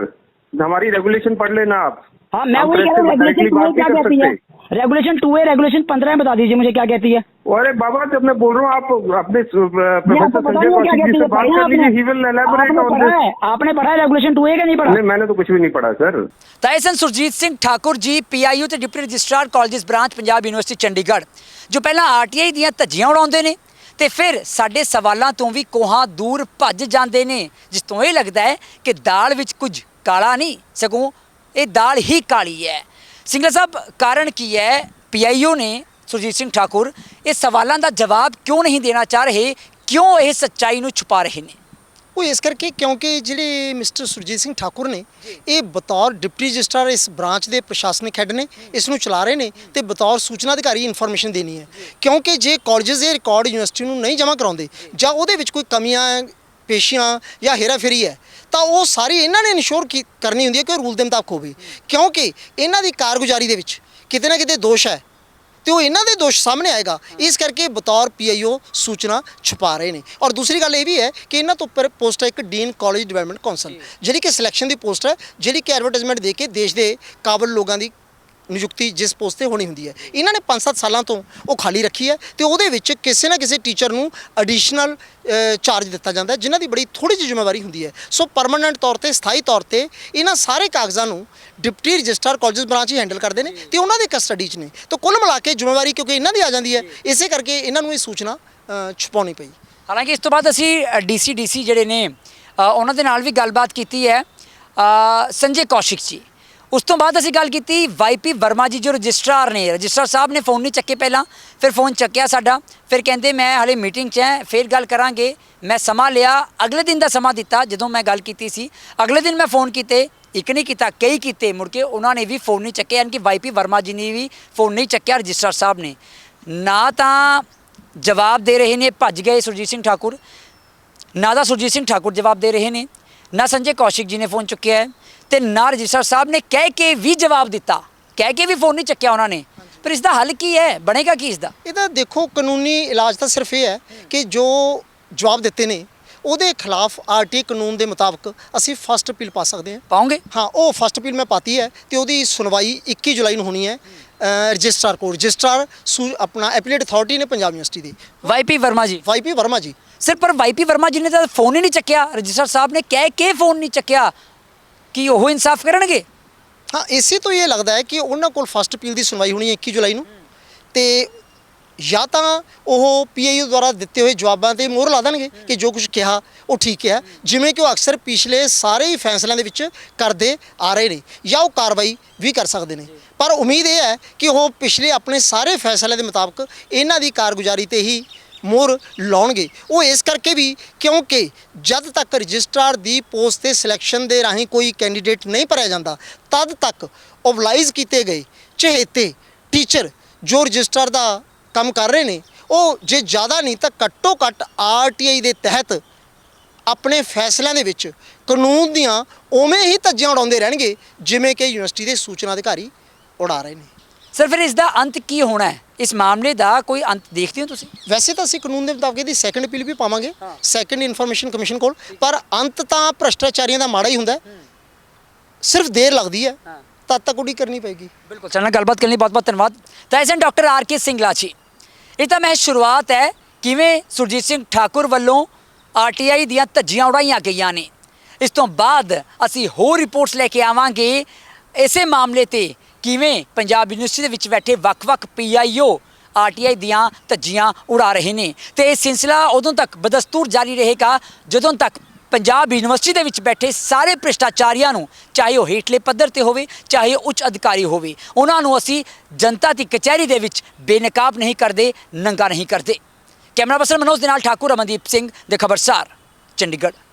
हमारी regulation पढ़ लेना आप। हाँ मैं वही कह रहा हूँ, रेगुलेशन क्या कहती है? रेगुलेशन 2A रेगुलेशन 15 बता दीजिए मुझे क्या कहती है? अरे बाबा, जब मैं बोल रहा हूँ आप अपने प्रोफेसर संजय कौशिक जी से बात कर लीजिए, he will elaborate on this. आपने पढ़ा है रेगुलेशन 2A का? नहीं पढ़ा? नहीं, मैंने तो कुछ भी नहीं पढ़ा सर। ताइसन सुरजीत सिंह ठाकुर जी पीआईयू ਤੇ deputy registrar colleges branch Punjab university Chandigarh, ਜੋ ਪਹਿਲਾਂ ਆਰਟੀਆਈ ਦੀਆਂ ਧੱਜੀਆਂ ਉਡਾਉਂਦੇ ਨੇ ਤੇ ਫਿਰ ਸਾਡੇ ਸਵਾਲਾਂ ਤੋਂ ਵੀ ਕੋਹਾਂ ਦੂਰ ਭੱਜ ਜਾਂਦੇ ਨੇ, ਜਿਸ ਤੋਂ ਇਹ ਲੱਗਦਾ ਹੈ ਕਿ ਦਾਲ ਵਿੱਚ ਕੁਝ ਕਾਲਾ ਨਹੀਂ, ਸਗੋਂ ਇਹ ਦਾਲ ਹੀ ਕਾਲੀ ਹੈ। ਸਿੰਗਲਾ ਸਾਹਿਬ, ਕਾਰਨ ਕੀ ਹੈ? ਪੀਆਈਓ ਨੇ ਸੁਰਜੀਤ ਸਿੰਘ ਠਾकुर ਇਹ ਸਵਾਲਾਂ ਦਾ ਜਵਾਬ ਕਿਉਂ ਨਹੀਂ ਦੇਣਾ ਚਾਹ ਰਹੇ? ਕਿਉਂ ਇਹ ਸੱਚਾਈ ਨੂੰ ਛੁਪਾ ਰਹੇ ਨੇ? ਉਹ ਇਸ ਕਰਕੇ ਕਿਉਂਕਿ ਜਿਹੜੇ ਮਿਸਟਰ ਸੁਰਜੀਤ ਸਿੰਘ ਠਾਕੁਰ ਨੇ ਇਹ ਬਤੌਰ ਡਿਪਟੀ ਰਜਿਸਟਰਾਰ ਇਸ ਬ੍ਰਾਂਚ ਦੇ ਪ੍ਰਸ਼ਾਸਨਿਕ ਹੈੱਡ ਨੇ, ਇਸ ਨੂੰ ਚਲਾ ਰਹੇ ਨੇ ਤੇ ਬਤੌਰ ਸੂਚਨਾ ਅਧਿਕਾਰੀ ਇਨਫੋਰਮੇਸ਼ਨ ਦੇਣੀ ਹੈ। ਕਿਉਂਕਿ ਜੇ ਕਾਲਜਸ ਇਹ ਰਿਕਾਰਡ ਯੂਨੀਵਰਸਿਟੀ ਨੂੰ ਨਹੀਂ ਜਮ੍ਹਾਂ ਕਰਾਉਂਦੇ ਜਾਂ ਉਹਦੇ ਵਿੱਚ ਕੋਈ ਕਮੀਆਂ ਪੇਸ਼ੀਆਂ ਜਾਂ ਹੇਰਾਫੇਰੀ ਹੈ ਤਾਂ ਉਹ ਸਾਰੀ ਇਹਨਾਂ ਨੇ ਇਨਸ਼ੋਰ ਕਰਨੀ ਹੁੰਦੀ ਹੈ ਕਿ ਉਹ ਰੂਲ ਦੇ ਮੁਤਾਬਕ ਹੋਵੇ। ਕਿਉਂਕਿ ਇਹਨਾਂ ਦੀ ਕਾਰਗੁਜ਼ਾਰੀ ਦੇ ਵਿੱਚ ਕਿਤੇ ਨਾ ਕਿਤੇ ਦੋਸ਼ ਹੈ ਤੇ ਉਹ ਇਹਨਾਂ ਦੇ ਦੋਸ਼ ਸਾਹਮਣੇ ਆਏਗਾ। ਇਸ ਕਰਕੇ ਬਤੌਰ PIO ਸੂਚਨਾ ਛੁਪਾ ਰਹੇ ਨੇ। ਔਰ ਦੂਸਰੀ ਗੱਲ ਇਹ ਵੀ ਹੈ ਕਿ ਇਹਨਾਂ ਤੋਂ ਉੱਪਰ ਪੋਸਟ ਹੈ ਇੱਕ ਡੀਨ ਕਾਲਜ ਡਿਵੈਲਪਮੈਂਟ ਕੌਂਸਲ, ਜਿਹੜੀ ਕਿ ਸਿਲੈਕਸ਼ਨ ਦੀ ਪੋਸਟ ਹੈ, ਜਿਹੜੀ ਕਿ ਐਡਵਰਟਾਈਜ਼ਮੈਂਟ ਦੇ ਕੇ ਦੇਸ਼ ਦੇ ਕਾਬਲ ਲੋਕਾਂ ਦੀ ਨਿਯੁਕਤੀ ਜਿਸ ਪੋਸਟ ਤੇ ਹੋਣੀ ਹੁੰਦੀ ਹੈ ਇਹਨਾਂ ਨੇ 5-7 ਸਾਲਾਂ ਤੋਂ ਉਹ ਖਾਲੀ ਰੱਖੀ ਹੈ ਤੇ ਉਹਦੇ ਵਿੱਚ ਕਿਸੇ ਨਾ ਕਿਸੇ ਟੀਚਰ ਨੂੰ ਐਡੀਸ਼ਨਲ ਚਾਰਜ ਦਿੱਤਾ ਜਾਂਦਾ ਹੈ, ਜਿਨ੍ਹਾਂ ਦੀ ਬੜੀ ਥੋੜੀ ਜਿਹੀ ਜ਼ਿੰਮੇਵਾਰੀ ਹੁੰਦੀ ਹੈ। ਸੋ ਪਰਮਾਨੈਂਟ ਤੌਰ ਤੇ, ਸਥਾਈ ਤੌਰ ਤੇ ਇਹਨਾਂ ਸਾਰੇ ਕਾਗਜ਼ਾਂ ਨੂੰ ਡਿਪਟੀ ਰਜਿਸਟਰਾਰ ਕਾਲਜਸ ਬ੍ਰਾਂਚ ਹੀ ਹੈਂਡਲ ਕਰਦੇ ਨੇ ਤੇ ਉਹਨਾਂ ਦੇ ਕਸਟਡੀ 'ਚ ਨੇ। ਤਾਂ ਕੁੱਲ ਮਿਲਾ ਕੇ ਜ਼ਿੰਮੇਵਾਰੀ ਕਿਉਂਕਿ ਇਹਨਾਂ ਦੀ ਆ ਜਾਂਦੀ ਹੈ, ਇਸੇ ਕਰਕੇ ਇਹਨਾਂ ਨੂੰ ਇਹ ਸੂਚਨਾ ਛੁਪਾਉਣੀ ਪਈ। ਹਾਲਾਂਕਿ ਇਸ ਤੋਂ ਬਾਅਦ ਅਸੀਂ ਡੀਸੀ ਜਿਹੜੇ ਨੇ ਉਹਨਾਂ ਦੇ ਨਾਲ ਵੀ ਗੱਲਬਾਤ ਕੀਤੀ ਹੈ, ਸੰਜੇ ਕੌਸ਼ਿਕ ਜੀ। ਉਸ ਤੋਂ ਬਾਅਦ ਅਸੀਂ ਗੱਲ ਕੀਤੀ YP ਵਰਮਾ ਜੀ ਜੋ ਰਜਿਸਟਰਾਰ ਨੇ। ਰਜਿਸਟਰਾਰ ਸਾਹਿਬ ਨੇ फ़ोन नहीं ਚੱਕੇ, ਪਹਿਲਾਂ ਫਿਰ फ़ोन ਚੱਕਿਆ ਸਾਡਾ, ਫਿਰ ਕਹਿੰਦੇ ਮੈਂ ਹਾਲੇ ਮੀਟਿੰਗ 'ਚ ਹੈ, ਫਿਰ ਗੱਲ ਕਰਾਂਗੇ। ਮੈਂ ਸਮਾਂ ਲਿਆ, ਅਗਲੇ ਦਿਨ ਦਾ ਸਮਾਂ ਦਿੱਤਾ ਜਦੋਂ ਮੈਂ ਗੱਲ ਕੀਤੀ ਸੀ। ਅਗਲੇ ਦਿਨ ਮੈਂ फ़ोन ਕੀਤੇ, ਇੱਕ ਨਹੀਂ ਕੀਤਾ ਕਈ ਕੀਤੇ, ਮੁੜ ਕੇ ਉਹਨਾਂ ਨੇ ਵੀ फ़ोन ਨਹੀਂ ਚੱਕਿਆ, ਯਾਨੀ ਕਿ YP ਵਰਮਾ ਜੀ ਨੇ ਵੀ फ़ोन ਨਹੀਂ ਚੱਕਿਆ। ਰਜਿਸਟਰਾਰ ਸਾਹਿਬ ਨੇ ਨਾ ਤਾਂ ਜਵਾਬ ਦੇ ਰਹੇ ਨੇ, ਭੱਜ ਗਏ ਸੁਰਜੀਤ ਸਿੰਘ ਠਾਕੁਰ, ਨਾ ਤਾਂ ਸੁਰਜੀਤ ਸਿੰਘ ਠਾਕੁਰ ਜਵਾਬ ਦੇ ਰਹੇ ਨੇ, ਨਾ ਸੰਜੇ ਕੌਸ਼ਿਕ ਜੀ ਨੇ फ़ोन ਚੁੱਕਿਆ ਹੈ ਤੇ ਨਾ ਰਜਿਸਟਰਾਰ ਸਾਹਿਬ ਨੇ ਕਹਿ ਕੇ ਵੀ ਜਵਾਬ ਦਿੱਤਾ, ਕਹਿ ਕੇ ਵੀ फ़ोन ਨਹੀਂ ਚੱਕਿਆ ਉਹਨਾਂ ਨੇ। ਪਰ ਇਸ ਦਾ ਹੱਲ ਕੀ ਹੈ, ਬਣੇਗਾ ਕੀ ਇਸ ਦਾ? ਇਹਦਾ ਦੇਖੋ ਕਾਨੂੰਨੀ ਇਲਾਜ ਤਾਂ ਸਿਰਫ ਇਹ ਹੈ ਕਿ ਜੋ ਜਵਾਬ ਦਿੱਤੇ ਨੇ ਉਹਦੇ ਖਿਲਾਫ RTI ਕਾਨੂੰਨ ਦੇ ਮੁਤਾਬਕ ਅਸੀਂ ਫਸਟ ਅਪੀਲ ਪਾ ਸਕਦੇ ਹਾਂ। ਪਾਉਂਗੇ? ਹਾਂ, ਉਹ ਫਸਟ ਅਪੀਲ ਮੈਂ ਪਾਤੀ ਹੈ ਤੇ ਉਹਦੀ ਸੁਣਵਾਈ 21 ਜੁਲਾਈ ਨੂੰ ਹੋਣੀ ਹੈ। ਰਜਿਸਟਰਾਰ ਕੋਲ ਰਜਿਸਟਰਾਰ ਆਪਣਾ ਐਪੀਲੇਟ ਅਥਾਰਟੀ ਨੇ ਪੰਜਾਬ ਯੂਨੀਵਰਸਿਟੀ ਦੀ, YP ਵਰਮਾ ਜੀ। YP ਵਰਮਾ ਜੀ। ਸਿਰ ਪਰ YP ਵਰਮਾ ਜੀ ਨੇ ਤਾਂ फ़ोन ਹੀ ਨਹੀਂ ਚੱਕਿਆ, ਰਜਿਸਟਰਾਰ ਸਾਹਿਬ ਨੇ ਕਹਿ ਕੇ फ़ोन ਨਹੀਂ ਚੱਕਿਆ, ਕੀ ਉਹ ਇਨਸਾਫ ਕਰਨਗੇ? ਹਾਂ, ਇਸੇ ਤੋਂ ਇਹ ਲੱਗਦਾ ਹੈ ਕਿ ਉਹਨਾਂ ਕੋਲ ਫਸਟ ਅਪੀਲ ਦੀ ਸੁਣਵਾਈ ਹੋਣੀ ਹੈ 21 ਜੁਲਾਈ ਨੂੰ ਤੇ ਜਾਂ ਤਾਂ ਉਹ PIO ਦੁਆਰਾ ਦਿੱਤੇ ਹੋਏ ਜਵਾਬਾਂ ਤੇ ਮੋਹਰ ਲਾ ਦੇਣਗੇ ਕਿ ਜੋ ਕੁਝ ਕਿਹਾ ਉਹ ਠੀਕ ਹੈ, ਜਿਵੇਂ ਕਿ ਉਹ ਅਕਸਰ ਪਿਛਲੇ ਸਾਰੇ ਹੀ ਫੈਸਲਿਆਂ ਦੇ ਵਿੱਚ ਕਰਦੇ ਆ ਰਹੇ ਨੇ, ਜਾਂ ਉਹ ਕਾਰਵਾਈ ਵੀ ਕਰ ਸਕਦੇ ਨੇ। ਪਰ ਉਮੀਦ ਇਹ ਹੈ ਕਿ ਉਹ ਪਿਛਲੇ ਆਪਣੇ ਸਾਰੇ ਫੈਸਲਿਆਂ ਦੇ ਮੁਤਾਬਕ ਇਹਨਾਂ ਦੀ ਕਾਰਗੁਜ਼ਾਰੀ ਤੇ ਹੀ ਮੋਹਰ ਲਾਉਣਗੇ। ਉਹ ਇਸ ਕਰਕੇ ਵੀ ਕਿਉਂਕਿ ਜਦ ਤੱਕ ਰਜਿਸਟਰਾਰ ਦੀ ਪੋਸਟ ਤੇ ਸਿਲੈਕਸ਼ਨ ਦੇ ਰਾਹੀਂ ਕੋਈ ਕੈਂਡੀਡੇਟ ਨਹੀਂ ਭਰਿਆ ਜਾਂਦਾ ਤਦ ਤੱਕ ਓਬਲਾਈਜ਼ ਕੀਤੇ ਗਏ ਚਹੇਤੇ ਟੀਚਰ ਜੋ ਰਜਿਸਟਰਾਰ ਦਾ ਕੰਮ ਕਰ ਰਹੇ ਨੇ ਉਹ ਜੇ ਜ਼ਿਆਦਾ ਨਹੀਂ ਤਾਂ ਘੱਟੋ ਘੱਟ RTI ਦੇ ਤਹਿਤ ਆਪਣੇ ਫੈਸਲਿਆਂ ਦੇ ਵਿੱਚ ਕਾਨੂੰਨ ਦੀਆਂ ਉਵੇਂ ਹੀ ਧੱਜੀਆਂ ਉਡਾਉਂਦੇ ਰਹਿਣਗੇ ਜਿਵੇਂ ਕਿ ਯੂਨੀਵਰਸਿਟੀ ਦੇ ਸੂਚਨਾ ਅਧਿਕਾਰੀ ਉਡਾ ਰਹੇ ਨੇ। ਸਰ ਫਿਰ ਇਸ ਦਾ ਅੰਤ ਕੀ ਹੋਣਾ ਹੈ? ਇਸ ਮਾਮਲੇ ਦਾ ਕੋਈ ਅੰਤ ਦੇਖਦੇ ਹੋ ਤੁਸੀਂ? ਵੈਸੇ ਤਾਂ ਅਸੀਂ ਕਾਨੂੰਨ ਦੇ ਮੁਤਾਬਕ ਇਹਦੀ ਸੈਕੰਡ ਅਪੀਲ ਵੀ ਪਾਵਾਂਗੇ ਸੈਕੰਡ ਇਨਫੋਰਮੇਸ਼ਨ ਕਮਿਸ਼ਨ ਕੋਲ, ਪਰ ਅੰਤ ਤਾਂ ਭ੍ਰਸ਼ਟਾਚਾਰੀਆਂ ਦਾ ਮਾੜਾ ਹੀ ਹੁੰਦਾ, ਸਿਰਫ ਦੇਰ ਲੱਗਦੀ ਹੈ, ਤਦ ਤੱਕ ਉਡੀਕ ਕਰਨੀ ਪਏਗੀ। ਬਿਲਕੁਲ, ਚਲਣਾ ਗੱਲਬਾਤ ਕਰਨ ਲਈ ਬਹੁਤ ਬਹੁਤ ਧੰਨਵਾਦ। ਤਾਂ ਐਸਨ ਡਾਕਟਰ RK ਸਿੰਗਲਾ ਜੀ, ਇਹ ਤਾਂ ਮੈਂ ਸ਼ੁਰੂਆਤ ਹੈ ਕਿਵੇਂ ਸੁਰਜੀਤ ਸਿੰਘ ਠਾਕੁਰ ਵੱਲੋਂ RTI ਦੀਆਂ ਧੱਜੀਆਂ ਉਡਾਈਆਂ ਗਈਆਂ ਨੇ। ਇਸ ਤੋਂ ਬਾਅਦ ਅਸੀਂ ਹੋਰ ਰਿਪੋਰਟਸ ਲੈ ਕੇ ਆਵਾਂਗੇ ਇਸੇ ਮਾਮਲੇ ਤੇ, ਕਿਵੇਂ ਪੰਜਾਬ ਯੂਨੀਵਰਸਿਟੀ ਦੇ ਵਿੱਚ ਬੈਠੇ ਵੱਖ-ਵੱਖ PIO RTI ਦੀਆਂ ਧੱਜੀਆਂ ਉਡਾ ਰਹੇ ਨੇ ਤੇ ਇਹ ਸਿਲਸਿਲਾ ਉਦੋਂ ਤੱਕ ਬਦਸਤੂਰ ਜਾਰੀ ਰਹੇਗਾ ਜਦੋਂ ਤੱਕ ਪੰਜਾਬ ਯੂਨੀਵਰਸਿਟੀ ਦੇ ਵਿੱਚ ਬੈਠੇ ਸਾਰੇ ਭ੍ਰਿਸ਼ਟਾਚਾਰੀਆਂ ਨੂੰ, ਚਾਹੇ ਉਹ ਹੇਠਲੇ ਪੱਧਰ ਤੇ ਹੋਵੇ ਚਾਹੇ ਉੱਚ ਅਧਿਕਾਰੀ ਹੋਵੇ, ਉਹਨਾਂ ਨੂੰ ਅਸੀਂ ਜਨਤਾ ਦੀ ਕਚਹਿਰੀ ਦੇ ਵਿੱਚ ਬੇਨਕਾਬ ਨਹੀਂ ਕਰਦੇ, ਨੰਗਾ ਨਹੀਂ ਕਰਦੇ। ਕੈਮਰਾ ਪਰਸਨ ਮਨੋਜ ਦੇ ਨਾਲ ਠਾਕੁਰ, ਅਮਨਦੀਪ ਸਿੰਘ ਦੇ ਖਬਰਸਾਰ, ਚੰਡੀਗੜ੍ਹ।